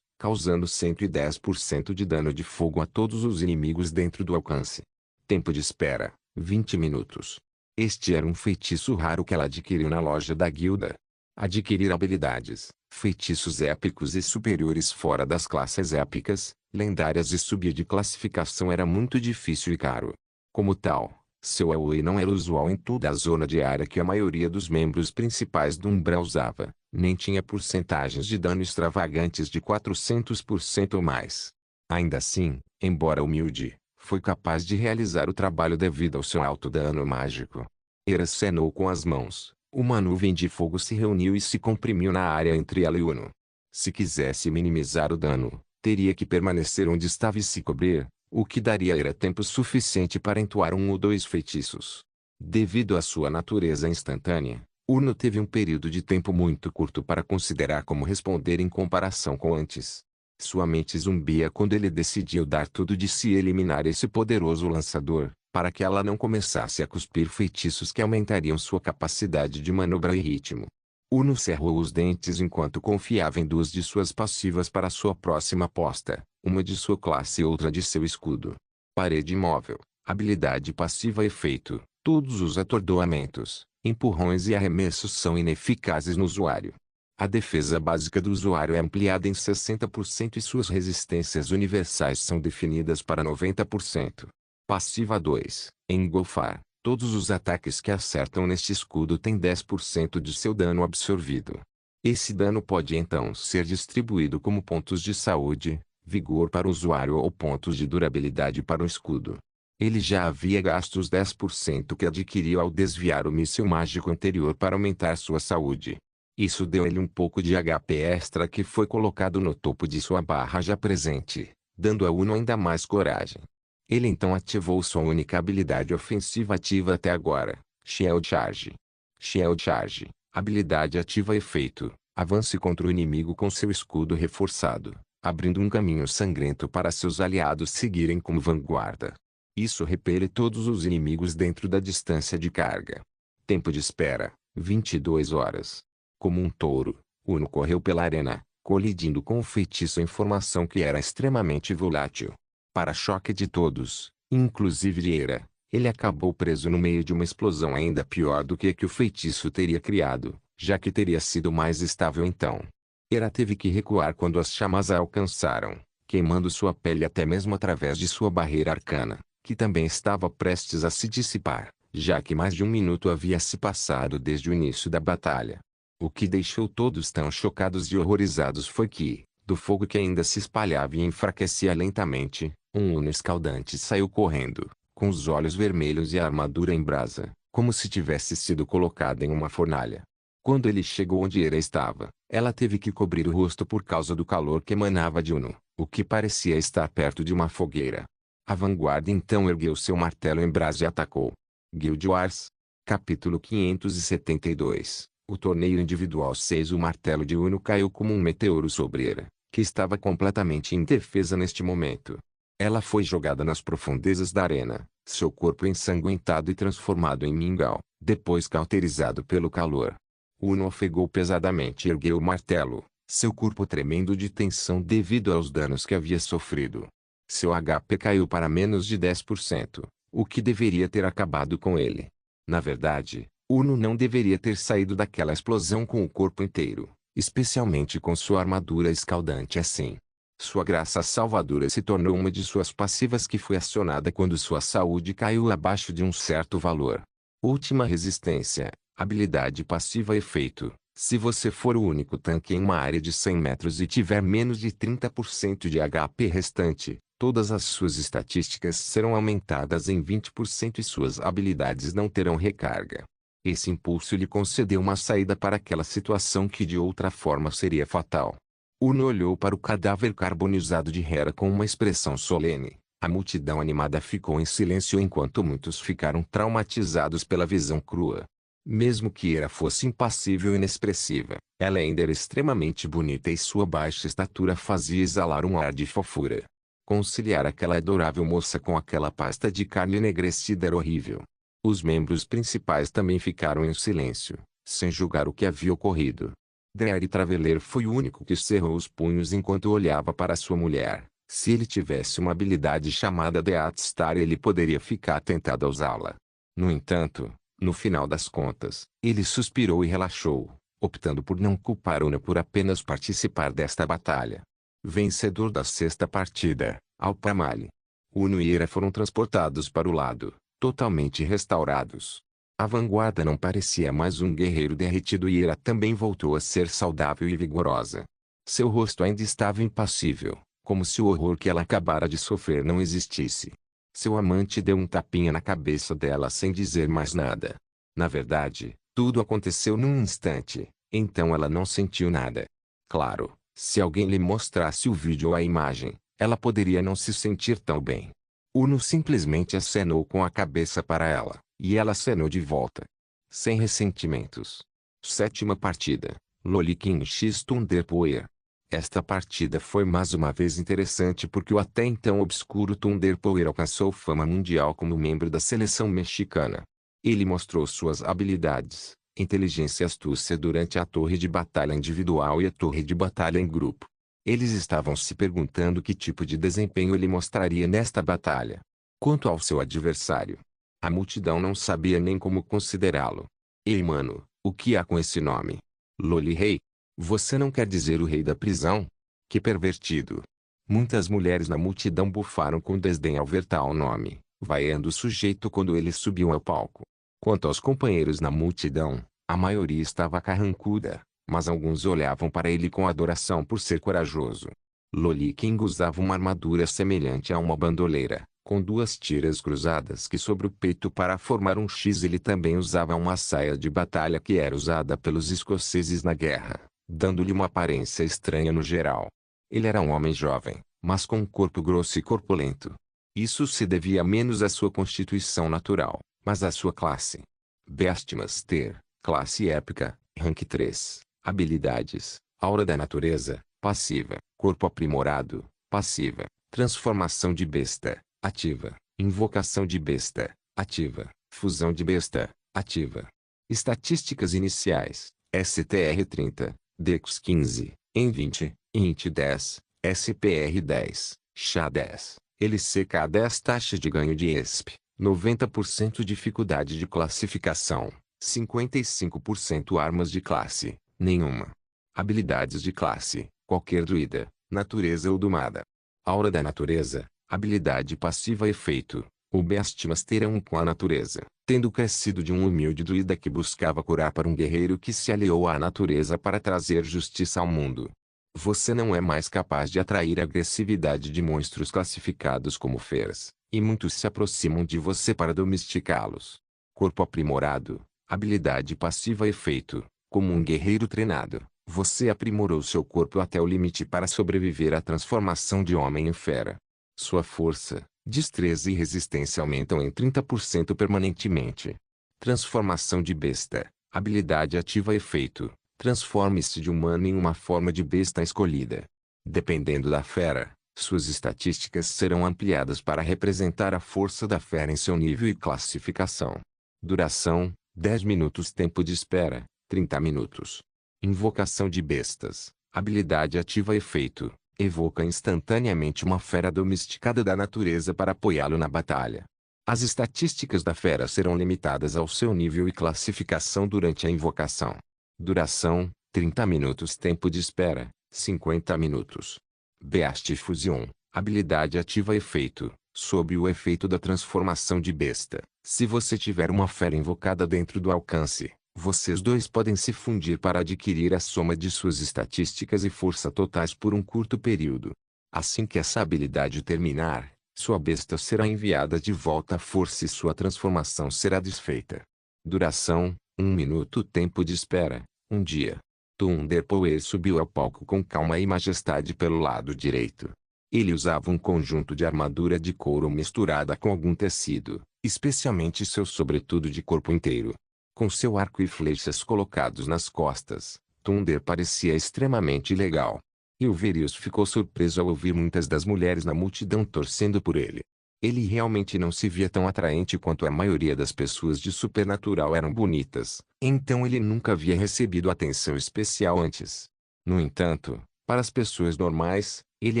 causando 110% de dano de fogo a todos os inimigos dentro do alcance. Tempo de espera, 20 minutos. Este era um feitiço raro que ela adquiriu na loja da guilda. Adquirir habilidades, feitiços épicos e superiores fora das classes épicas, lendárias e subir de classificação era muito difícil e caro. Como tal, seu AoE não era usual em toda a zona de área que a maioria dos membros principais do Umbral usava, nem tinha porcentagens de dano extravagantes de 400% ou mais. Ainda assim, embora humilde, foi capaz de realizar o trabalho devido ao seu alto dano mágico. Hera acenou com as mãos. Uma nuvem de fogo se reuniu e se comprimiu na área entre ela e Uno. Se quisesse minimizar o dano, teria que permanecer onde estava e se cobrir, o que daria a Hera tempo suficiente para entoar 1 ou 2 feitiços. Devido à sua natureza instantânea, Uno teve um período de tempo muito curto para considerar como responder em comparação com antes. Sua mente zumbia quando ele decidiu dar tudo de si e eliminar esse poderoso lançador, para que ela não começasse a cuspir feitiços que aumentariam sua capacidade de manobra e ritmo. Uno cerrou os dentes enquanto confiava em duas de suas passivas para sua próxima aposta, uma de sua classe e outra de seu escudo. Parede móvel, habilidade passiva efeito, todos os atordoamentos, empurrões e arremessos são ineficazes no usuário. A defesa básica do usuário é ampliada em 60% e suas resistências universais são definidas para 90%. Passiva 2. Engolfar. Todos os ataques que acertam neste escudo têm 10% de seu dano absorvido. Esse dano pode então ser distribuído como pontos de saúde, vigor para o usuário ou pontos de durabilidade para o escudo. Ele já havia gasto os 10% que adquiriu ao desviar o míssil mágico anterior para aumentar sua saúde. Isso deu ele um pouco de HP extra que foi colocado no topo de sua barra já presente, dando a Uno ainda mais coragem. Ele então ativou sua única habilidade ofensiva ativa até agora, Shield Charge. Shield Charge, habilidade ativa efeito, avance contra o inimigo com seu escudo reforçado, abrindo um caminho sangrento para seus aliados seguirem como vanguarda. Isso repele todos os inimigos dentro da distância de carga. Tempo de espera, 22 horas. Como um touro, Uno correu pela arena, colidindo com o feitiço em formação que era extremamente volátil. Para choque de todos, inclusive de Eira, ele acabou preso no meio de uma explosão ainda pior do que a que o feitiço teria criado, já que teria sido mais estável então. Eira teve que recuar quando as chamas a alcançaram, queimando sua pele até mesmo através de sua barreira arcana, que também estava prestes a se dissipar, já que mais de 1 minuto havia se passado desde o início da batalha. O que deixou todos tão chocados e horrorizados foi que, do fogo que ainda se espalhava e enfraquecia lentamente, um Uno escaldante saiu correndo, com os olhos vermelhos e a armadura em brasa, como se tivesse sido colocada em uma fornalha. Quando ele chegou onde Eira estava, ela teve que cobrir o rosto por causa do calor que emanava de Uno, o que parecia estar perto de uma fogueira. A vanguarda então ergueu seu martelo em brasa e atacou. Guild Wars. Capítulo 572. O torneio individual 6. O martelo de Uno caiu como um meteoro sobre Eira, que estava completamente indefesa neste momento. Ela foi jogada nas profundezas da arena, seu corpo ensanguentado e transformado em mingau, depois cauterizado pelo calor. Uno ofegou pesadamente e ergueu o martelo, seu corpo tremendo de tensão devido aos danos que havia sofrido. Seu HP caiu para menos de 10%, o que deveria ter acabado com ele. Na verdade, Uno não deveria ter saído daquela explosão com o corpo inteiro, especialmente com sua armadura escaldante assim. Sua graça salvadora se tornou uma de suas passivas que foi acionada quando sua saúde caiu abaixo de um certo valor. Última resistência, habilidade passiva efeito. Se você for o único tanque em uma área de 100 metros e tiver menos de 30% de HP restante, todas as suas estatísticas serão aumentadas em 20% e suas habilidades não terão recarga. Esse impulso lhe concedeu uma saída para aquela situação que de outra forma seria fatal. Uno olhou para o cadáver carbonizado de Hera com uma expressão solene. A multidão animada ficou em silêncio enquanto muitos ficaram traumatizados pela visão crua. Mesmo que Hera fosse impassível e inexpressiva, ela ainda era extremamente bonita e sua baixa estatura fazia exalar um ar de fofura. Conciliar aquela adorável moça com aquela pasta de carne enegrecida era horrível. Os membros principais também ficaram em silêncio, sem julgar o que havia ocorrido. Dreyr Traveler foi o único que cerrou os punhos enquanto olhava para sua mulher. Se ele tivesse uma habilidade chamada Death Star, ele poderia ficar tentado a usá-la. No entanto, no final das contas, ele suspirou e relaxou, optando por não culpar Una por apenas participar desta batalha. Vencedor da sexta partida, Alpamale. Uno e Eira foram transportados para o lado, totalmente restaurados. A vanguarda não parecia mais um guerreiro derretido e Eira também voltou a ser saudável e vigorosa. Seu rosto ainda estava impassível, como se o horror que ela acabara de sofrer não existisse. Seu amante deu um tapinha na cabeça dela sem dizer mais nada. Na verdade, tudo aconteceu num instante, então ela não sentiu nada. Claro, se alguém lhe mostrasse o vídeo ou a imagem, ela poderia não se sentir tão bem. Uno simplesmente acenou com a cabeça para ela, e ela acenou de volta. Sem ressentimentos. Sétima partida, Lolikin X Thunderpower. Esta partida foi mais uma vez interessante porque o até então obscuro Thunderpower alcançou fama mundial como membro da seleção mexicana. Ele mostrou suas habilidades, inteligência e astúcia durante a torre de batalha individual e a torre de batalha em grupo. Eles estavam se perguntando que tipo de desempenho ele mostraria nesta batalha. Quanto ao seu adversário, a multidão não sabia nem como considerá-lo. Ei mano, o que há com esse nome? Loli Rei? Você não quer dizer o rei da prisão? Que pervertido. Muitas mulheres na multidão bufaram com desdém ao ver tal nome, vaiando o sujeito quando ele subiu ao palco. Quanto aos companheiros na multidão, a maioria estava carrancuda, mas alguns olhavam para ele com adoração por ser corajoso. Loli King usava uma armadura semelhante a uma bandoleira, com duas tiras cruzadas que sobre o peito para formar um X. Ele também usava uma saia de batalha que era usada pelos escoceses na guerra, dando-lhe uma aparência estranha no geral. Ele era um homem jovem, mas com um corpo grosso e corpulento. Isso se devia menos à sua constituição natural, mas à sua classe. Beastmaster, classe épica, rank 3, habilidades, aura da natureza, passiva, corpo aprimorado, passiva, transformação de besta, ativa, invocação de besta, ativa, fusão de besta, ativa. Estatísticas iniciais, STR 30, Dex 15, EN 20, INT 10, SPR 10, SHA 10, LCK 10. Taxa de ganho de ESP, 90%. Dificuldade de classificação, 55%. Armas de classe, nenhuma. Habilidades de classe, qualquer druida, natureza ou domada. Aura da natureza, habilidade passiva. Efeito: o Beastmaster é um com a natureza, tendo crescido de um humilde druida que buscava curar para um guerreiro que se aliou à natureza para trazer justiça ao mundo. Você não é mais capaz de atrair a agressividade de monstros classificados como feras, e muitos se aproximam de você para domesticá-los. Corpo aprimorado, habilidade passiva. Efeito: como um guerreiro treinado, você aprimorou seu corpo até o limite para sobreviver à transformação de homem em fera. Sua força, destreza e resistência aumentam em 30% permanentemente. Transformação de besta, habilidade ativa. Efeito: transforme-se de humano em uma forma de besta escolhida. Dependendo da fera, suas estatísticas serão ampliadas para representar a força da fera em seu nível e classificação. Duração: 10 minutos. Tempo de espera: 30 minutos. Invocação de bestas, habilidade ativa. Efeito: evoca instantaneamente uma fera domesticada da natureza para apoiá-lo na batalha. As estatísticas da fera serão limitadas ao seu nível e classificação durante a invocação. Duração: 30 minutos. Tempo de espera: 50 minutos. Beast Fusion, habilidade ativa. Efeito: sob o efeito da transformação de besta, se você tiver uma fera invocada dentro do alcance, vocês dois podem se fundir para adquirir a soma de suas estatísticas e força totais por um curto período. Assim que essa habilidade terminar, sua besta será enviada de volta à força e sua transformação será desfeita. Duração: 1 minuto. Tempo de espera: 1 dia. Thunderpower subiu ao palco com calma e majestade pelo lado direito. Ele usava um conjunto de armadura de couro misturada com algum tecido, especialmente seu sobretudo de corpo inteiro. Com seu arco e flechas colocados nas costas, Thunder parecia extremamente legal. Ilverius ficou surpreso ao ouvir muitas das mulheres na multidão torcendo por ele. Ele realmente não se via tão atraente quanto a maioria das pessoas de Supernatural eram bonitas, então ele nunca havia recebido atenção especial antes. No entanto, para as pessoas normais, ele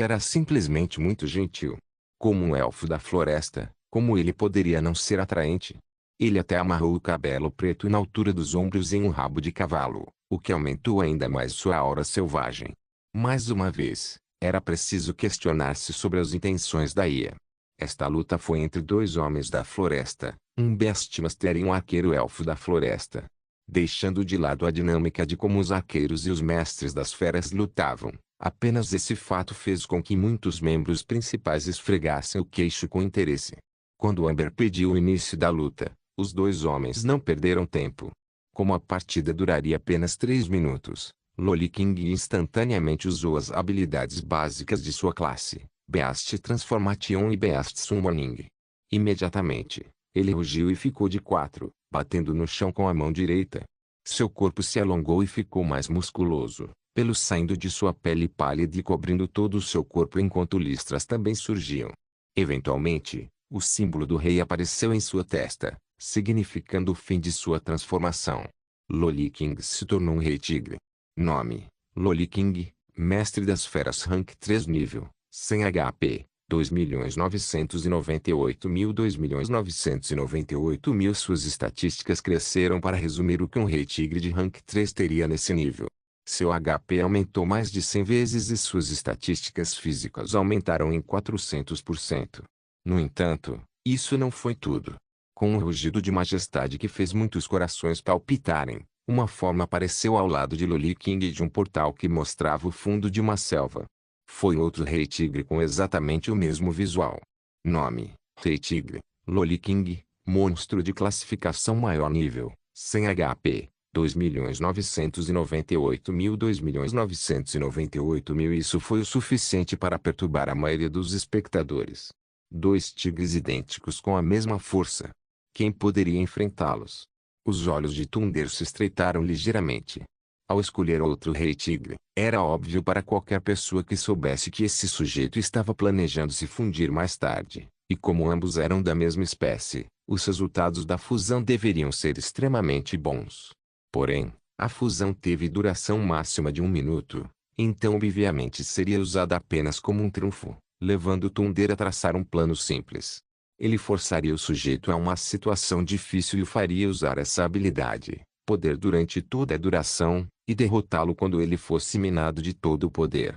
era simplesmente muito gentil. Como um elfo da floresta, como ele poderia não ser atraente? Ele até amarrou o cabelo preto na altura dos ombros em um rabo de cavalo, o que aumentou ainda mais sua aura selvagem. Mais uma vez, era preciso questionar-se sobre as intenções da Ia. Esta luta foi entre dois homens da floresta, um Beastmaster e um arqueiro elfo da floresta. Deixando de lado a dinâmica de como os arqueiros e os mestres das feras lutavam, apenas esse fato fez com que muitos membros principais esfregassem o queixo com interesse. Quando Amber pediu o início da luta, os dois homens não perderam tempo. Como a partida duraria apenas 3 minutos, Loli King instantaneamente usou as habilidades básicas de sua classe, Beast Transformation e Beast Summoning. Imediatamente, ele rugiu e ficou de 4, batendo no chão com a mão direita. Seu corpo se alongou e ficou mais musculoso, pelos saindo de sua pele pálida e cobrindo todo o seu corpo enquanto listras também surgiam. Eventualmente, o símbolo do rei apareceu em sua testa, significando o fim de sua transformação. Loli King se tornou um rei tigre. Nome: Loli King, mestre das feras rank 3 nível, 100 HP, 2.998.000 2.998.000. Suas estatísticas cresceram para resumir o que um rei tigre de rank 3 teria nesse nível. Seu HP aumentou mais de 100 vezes e suas estatísticas físicas aumentaram em 400%. No entanto, isso não foi tudo. Com um rugido de majestade que fez muitos corações palpitarem, uma forma apareceu ao lado de Loli King de um portal que mostrava o fundo de uma selva. Foi outro rei tigre com exatamente o mesmo visual. Nome: Rei Tigre, Loli King, monstro de classificação maior nível, 100 HP, 2.998.000 2.998.000. Isso foi o suficiente para perturbar a maioria dos espectadores. Dois tigres idênticos com a mesma força. Quem poderia enfrentá-los? Os olhos de Thunder se estreitaram ligeiramente. Ao escolher outro rei tigre, era óbvio para qualquer pessoa que soubesse que esse sujeito estava planejando se fundir mais tarde, e como ambos eram da mesma espécie, os resultados da fusão deveriam ser extremamente bons. Porém, a fusão teve duração máxima de 1 minuto, então obviamente seria usada apenas como um trunfo, levando Thunder a traçar um plano simples. Ele forçaria o sujeito a uma situação difícil e o faria usar essa habilidade, poder durante toda a duração, e derrotá-lo quando ele fosse minado de todo o poder.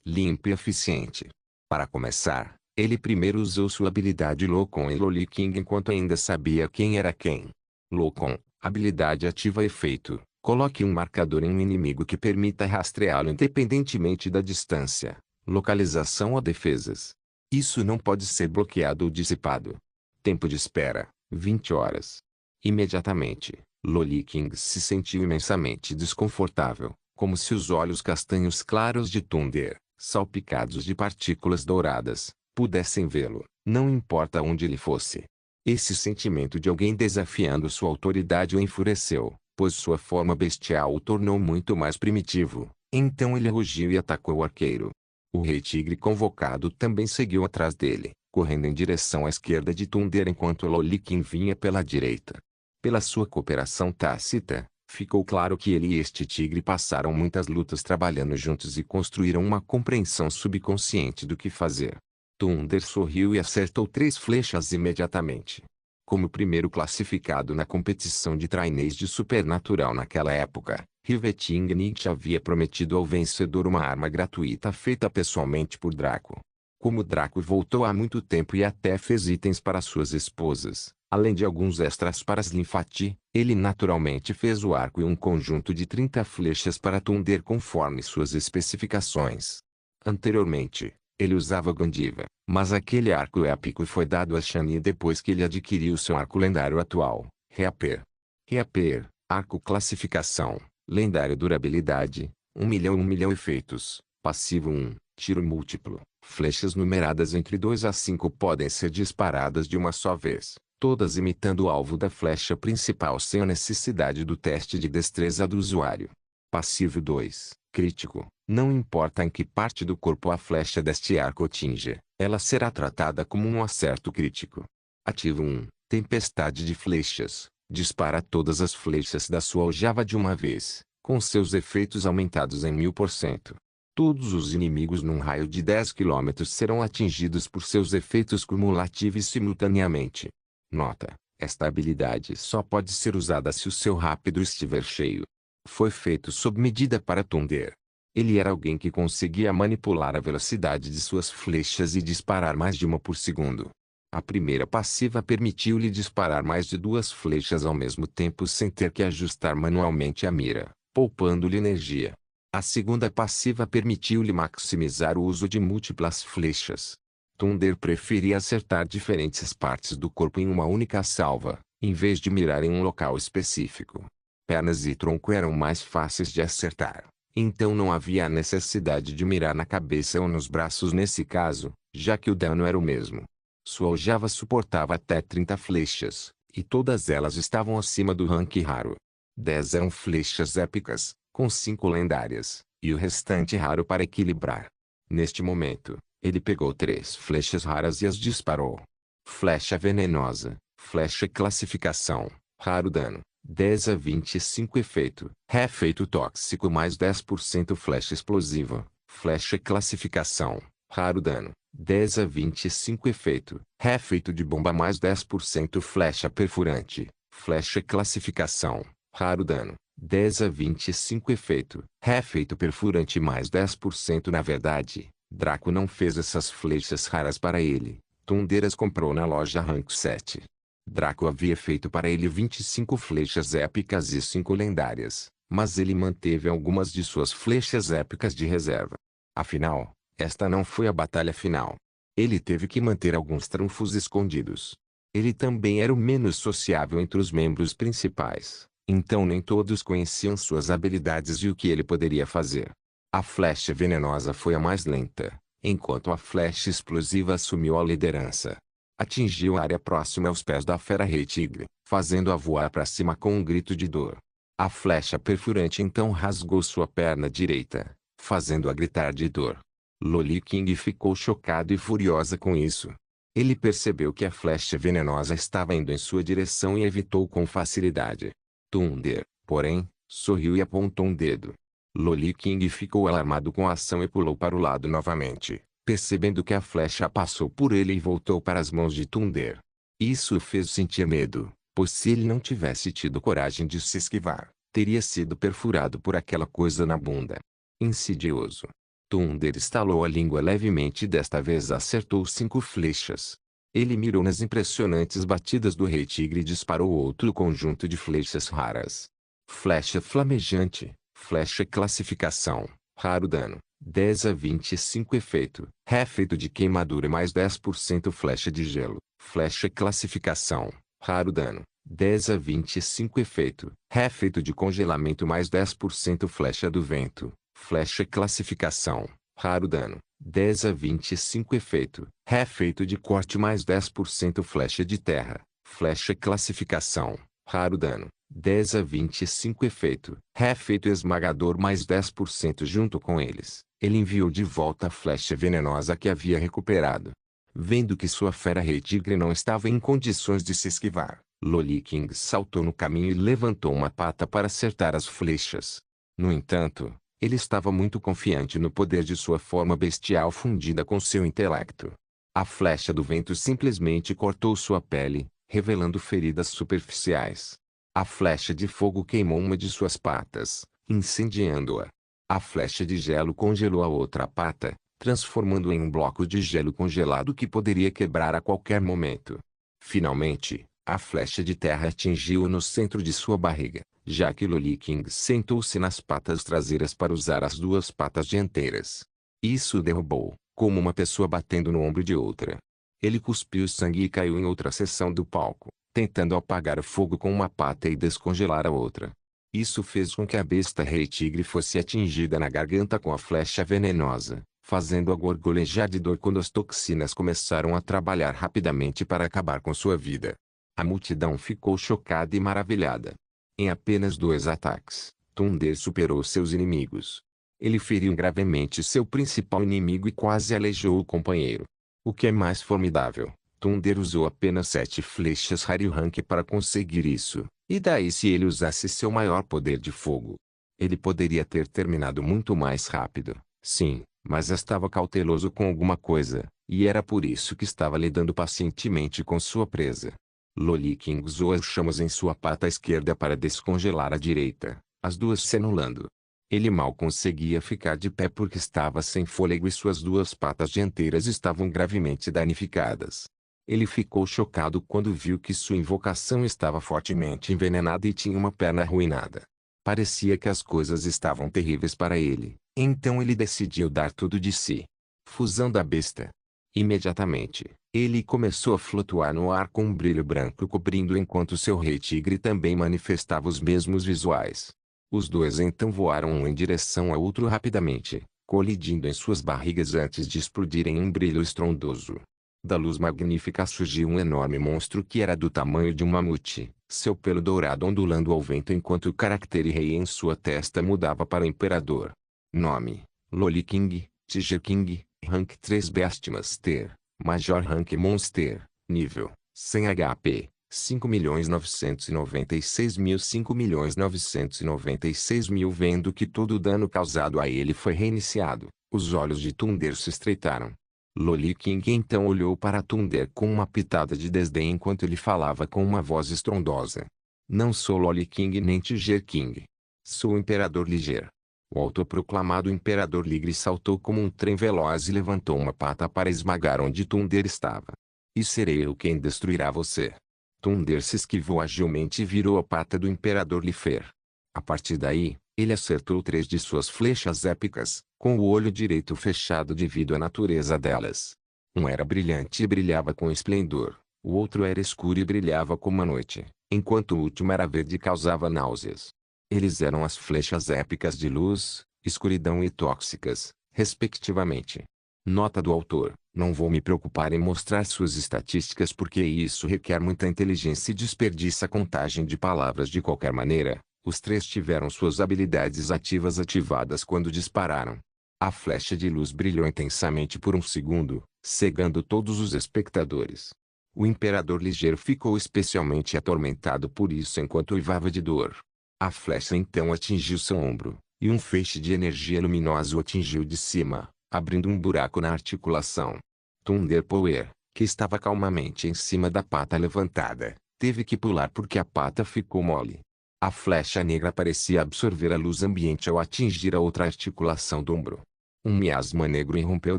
Limpo e eficiente. Para começar, ele primeiro usou sua habilidade Locom em Loli King enquanto ainda sabia quem era quem. Locom, habilidade ativa efeito. Coloque um marcador em um inimigo que permita rastreá-lo independentemente da distância, localização ou defesas. Isso não pode ser bloqueado ou dissipado. Tempo de espera: 20 horas. Imediatamente, Loli King se sentiu imensamente desconfortável, como se os olhos castanhos claros de Thunder, salpicados de partículas douradas, pudessem vê-lo, não importa onde ele fosse. Esse sentimento de alguém desafiando sua autoridade o enfureceu, pois sua forma bestial o tornou muito mais primitivo. Então ele rugiu e atacou o arqueiro. O rei tigre convocado também seguiu atrás dele, correndo em direção à esquerda de Thunder enquanto Loli King vinha pela direita. Pela sua cooperação tácita, ficou claro que ele e este tigre passaram muitas lutas trabalhando juntos e construíram uma compreensão subconsciente do que fazer. Thunder sorriu e acertou 3 flechas imediatamente. Como primeiro classificado na competição de trainees de Supernatural naquela época, Riveting Nietzsche havia prometido ao vencedor uma arma gratuita feita pessoalmente por Draco. Como Draco voltou há muito tempo e até fez itens para suas esposas, além de alguns extras para Slimfati, ele naturalmente fez o arco e um conjunto de 30 flechas para Thunder conforme suas especificações. Anteriormente, ele usava Gandiva, mas aquele arco épico foi dado a Shani depois que ele adquiriu seu arco lendário atual, Reaper. Reaper, arco classificação, lendário durabilidade, 1 milhão 1 milhão efeitos, passivo 1, tiro múltiplo, flechas numeradas entre 2 a 5 podem ser disparadas de uma só vez, todas imitando o alvo da flecha principal sem a necessidade do teste de destreza do usuário. Passivo 2, crítico. Não importa em que parte do corpo a flecha deste arco atinja, ela será tratada como um acerto crítico. Ativo 1, tempestade de flechas. Dispara todas as flechas da sua aljava de uma vez, com seus efeitos aumentados em 1000%. Todos os inimigos num raio de 10 km serão atingidos por seus efeitos cumulativos simultaneamente. Nota: esta habilidade só pode ser usada se o seu rápido estiver cheio. Foi feito sob medida para Thunder. Ele era alguém que conseguia manipular a velocidade de suas flechas e disparar mais de uma por segundo. A primeira passiva permitiu-lhe disparar mais de 2 flechas ao mesmo tempo sem ter que ajustar manualmente a mira, poupando-lhe energia. A segunda passiva permitiu-lhe maximizar o uso de múltiplas flechas. Thunder preferia acertar diferentes partes do corpo em uma única salva, em vez de mirar em um local específico. Pernas e tronco eram mais fáceis de acertar, então não havia a necessidade de mirar na cabeça ou nos braços nesse caso, já que o dano era o mesmo. Sua aljava suportava até 30 flechas, e todas elas estavam acima do rank raro. 10 eram flechas épicas, com 5 lendárias, e o restante raro para equilibrar. Neste momento, ele pegou 3 flechas raras e as disparou. Flecha venenosa, flecha classificação, raro dano, 10 a 25 efeito. Efeito tóxico mais 10% flecha explosiva. Flecha classificação. Raro dano. 10 a 25 efeito. Efeito de bomba mais 10% flecha perfurante. Flecha classificação. Raro dano. 10 a 25 efeito. Efeito perfurante mais 10%. Na verdade, Draco não fez essas flechas raras para ele. Thunder as comprou na loja Rank 7. Draco havia feito para ele 25 flechas épicas e 5 lendárias, mas ele manteve algumas de suas flechas épicas de reserva. Afinal, esta não foi a batalha final. Ele teve que manter alguns trunfos escondidos. Ele também era o menos sociável entre os membros principais, então nem todos conheciam suas habilidades e o que ele poderia fazer. A flecha venenosa foi a mais lenta, enquanto a flecha explosiva assumiu a liderança. Atingiu a área próxima aos pés da fera rei tigre, fazendo-a voar para cima com um grito de dor. A flecha perfurante então rasgou sua perna direita, fazendo-a gritar de dor. Loli King ficou chocado e furiosa com isso. Ele percebeu que a flecha venenosa estava indo em sua direção e evitou com facilidade. Thunder, porém, sorriu e apontou um dedo. Loli King ficou alarmado com a ação e pulou para o lado novamente, percebendo que a flecha passou por ele e voltou para as mãos de Thunder. Isso o fez sentir medo, pois se ele não tivesse tido coragem de se esquivar, teria sido perfurado por aquela coisa na bunda. Insidioso. Thunder estalou a língua levemente e desta vez acertou 5 flechas. Ele mirou nas impressionantes batidas do Rei Tigre e disparou outro conjunto de flechas raras. Flecha flamejante, flecha classificação, raro dano, 10 a 25 efeito. Efeito de queimadura mais 10% flecha de gelo, flecha classificação, raro dano, 10 a 25 efeito. Efeito de congelamento mais 10% flecha do vento. Flecha classificação, raro dano, 10 a 25 efeito. Efeito de corte mais 10% flecha de terra. Flecha classificação, raro dano, 10 a 25 efeito. Efeito esmagador mais 10% junto com eles. Ele enviou de volta a flecha venenosa que havia recuperado. Vendo que sua fera rei tigre não estava em condições de se esquivar, Loli King saltou no caminho e levantou uma pata para acertar as flechas. No entanto, ele estava muito confiante no poder de sua forma bestial fundida com seu intelecto. A flecha do vento simplesmente cortou sua pele, revelando feridas superficiais. A flecha de fogo queimou uma de suas patas, incendiando-a. A flecha de gelo congelou a outra pata, transformando-a em um bloco de gelo congelado que poderia quebrar a qualquer momento. Finalmente, a flecha de terra atingiu-o no centro de sua barriga, já que Loli King sentou-se nas patas traseiras para usar as 2 patas dianteiras. Isso o derrubou, como uma pessoa batendo no ombro de outra. Ele cuspiu sangue e caiu em outra seção do palco, tentando apagar o fogo com uma pata e descongelar a outra. Isso fez com que a besta rei tigre fosse atingida na garganta com a flecha venenosa, fazendo-a gorgolejar de dor quando as toxinas começaram a trabalhar rapidamente para acabar com sua vida. A multidão ficou chocada e maravilhada. Em apenas 2 ataques, Thunder superou seus inimigos. Ele feriu gravemente seu principal inimigo e quase aleijou o companheiro. O que é mais formidável, Thunder usou apenas 7 flechas Rare Rank para conseguir isso, e daí se ele usasse seu maior poder de fogo? Ele poderia ter terminado muito mais rápido, sim, mas estava cauteloso com alguma coisa, e era por isso que estava lidando pacientemente com sua presa. Loli King usou as chamas em sua pata esquerda para descongelar a direita, as 2 se anulando. Ele mal conseguia ficar de pé porque estava sem fôlego e suas 2 patas dianteiras estavam gravemente danificadas. Ele ficou chocado quando viu que sua invocação estava fortemente envenenada e tinha uma perna arruinada. Parecia que as coisas estavam terríveis para ele, então ele decidiu dar tudo de si. Fusão da besta. Imediatamente, ele começou a flutuar no ar com um brilho branco cobrindo enquanto seu rei tigre também manifestava os mesmos visuais. Os 2 então voaram um em direção ao outro rapidamente, colidindo em suas barrigas antes de explodirem em um brilho estrondoso. Da luz magnífica surgiu um enorme monstro que era do tamanho de um mamute, seu pelo dourado ondulando ao vento enquanto o caractere rei em sua testa mudava para imperador. Nome: Loli King, Tiger King, Rank 3 Beastmaster, Major Rank Monster, nível 100 HP, 5.996.000 5.996.000 Vendo que todo o dano causado a ele foi reiniciado, os olhos de Thunder se estreitaram. Loli King então olhou para Thunder com uma pitada de desdém enquanto ele falava com uma voz estrondosa. Não sou Loli King nem Tiger King. Sou o Imperador Liger. O autoproclamado Imperador Ligre saltou como um trem veloz e levantou uma pata para esmagar onde Thunder estava. E serei eu quem destruirá você. Thunder se esquivou agilmente e virou a pata do Imperador Lifer. A partir daí, ele acertou 3 de suas flechas épicas, com o olho direito fechado devido à natureza delas. Um era brilhante e brilhava com esplendor, o outro era escuro e brilhava como a noite, enquanto o último era verde e causava náuseas. Eles eram as flechas épicas de luz, escuridão e tóxicas, respectivamente. Nota do autor: não vou me preocupar em mostrar suas estatísticas porque isso requer muita inteligência e desperdiça a contagem de palavras de qualquer maneira. Os 3 tiveram suas habilidades ativas ativadas quando dispararam. A flecha de luz brilhou intensamente por um segundo, cegando todos os espectadores. O Imperador Ligeiro ficou especialmente atormentado por isso enquanto uivava de dor. A flecha então atingiu seu ombro, e um feixe de energia luminosa o atingiu de cima, abrindo um buraco na articulação. Thunder Power, que estava calmamente em cima da pata levantada, teve que pular porque a pata ficou mole. A flecha negra parecia absorver a luz ambiente ao atingir a outra articulação do ombro. Um miasma negro irrompeu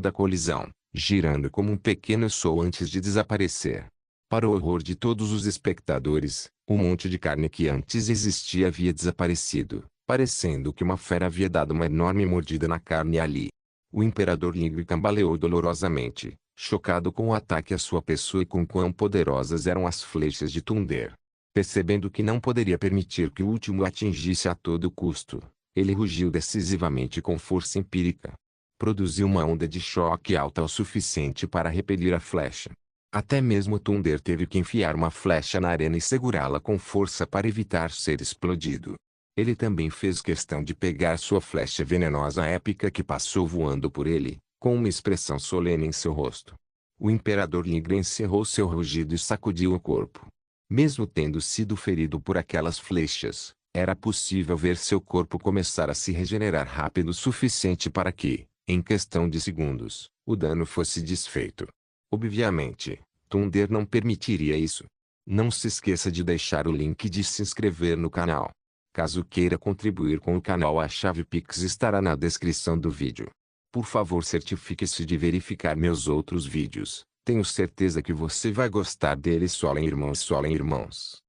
da colisão, girando como um pequeno sol antes de desaparecer. Para o horror de todos os espectadores, o monte de carne que antes existia havia desaparecido, parecendo que uma fera havia dado uma enorme mordida na carne ali. O Imperador Ligre cambaleou dolorosamente, chocado com o ataque à sua pessoa e com quão poderosas eram as flechas de Thunder. Percebendo que não poderia permitir que o último o atingisse a todo custo, ele rugiu decisivamente com força empírica. Produziu uma onda de choque alta o suficiente para repelir a flecha. Até mesmo Thunder teve que enfiar uma flecha na arena e segurá-la com força para evitar ser explodido. Ele também fez questão de pegar sua flecha venenosa épica que passou voando por ele, com uma expressão solene em seu rosto. O Imperador Ligre encerrou seu rugido e sacudiu o corpo. Mesmo tendo sido ferido por aquelas flechas, era possível ver seu corpo começar a se regenerar rápido o suficiente para que, em questão de segundos, o dano fosse desfeito. Obviamente, Thunder não permitiria isso. Não se esqueça de deixar o link de se inscrever no canal. Caso queira contribuir com o canal, a chave Pix estará na descrição do vídeo. Por favor, certifique-se de verificar meus outros vídeos. Tenho certeza que você vai gostar deles. Solen irmãos, Solen irmãos.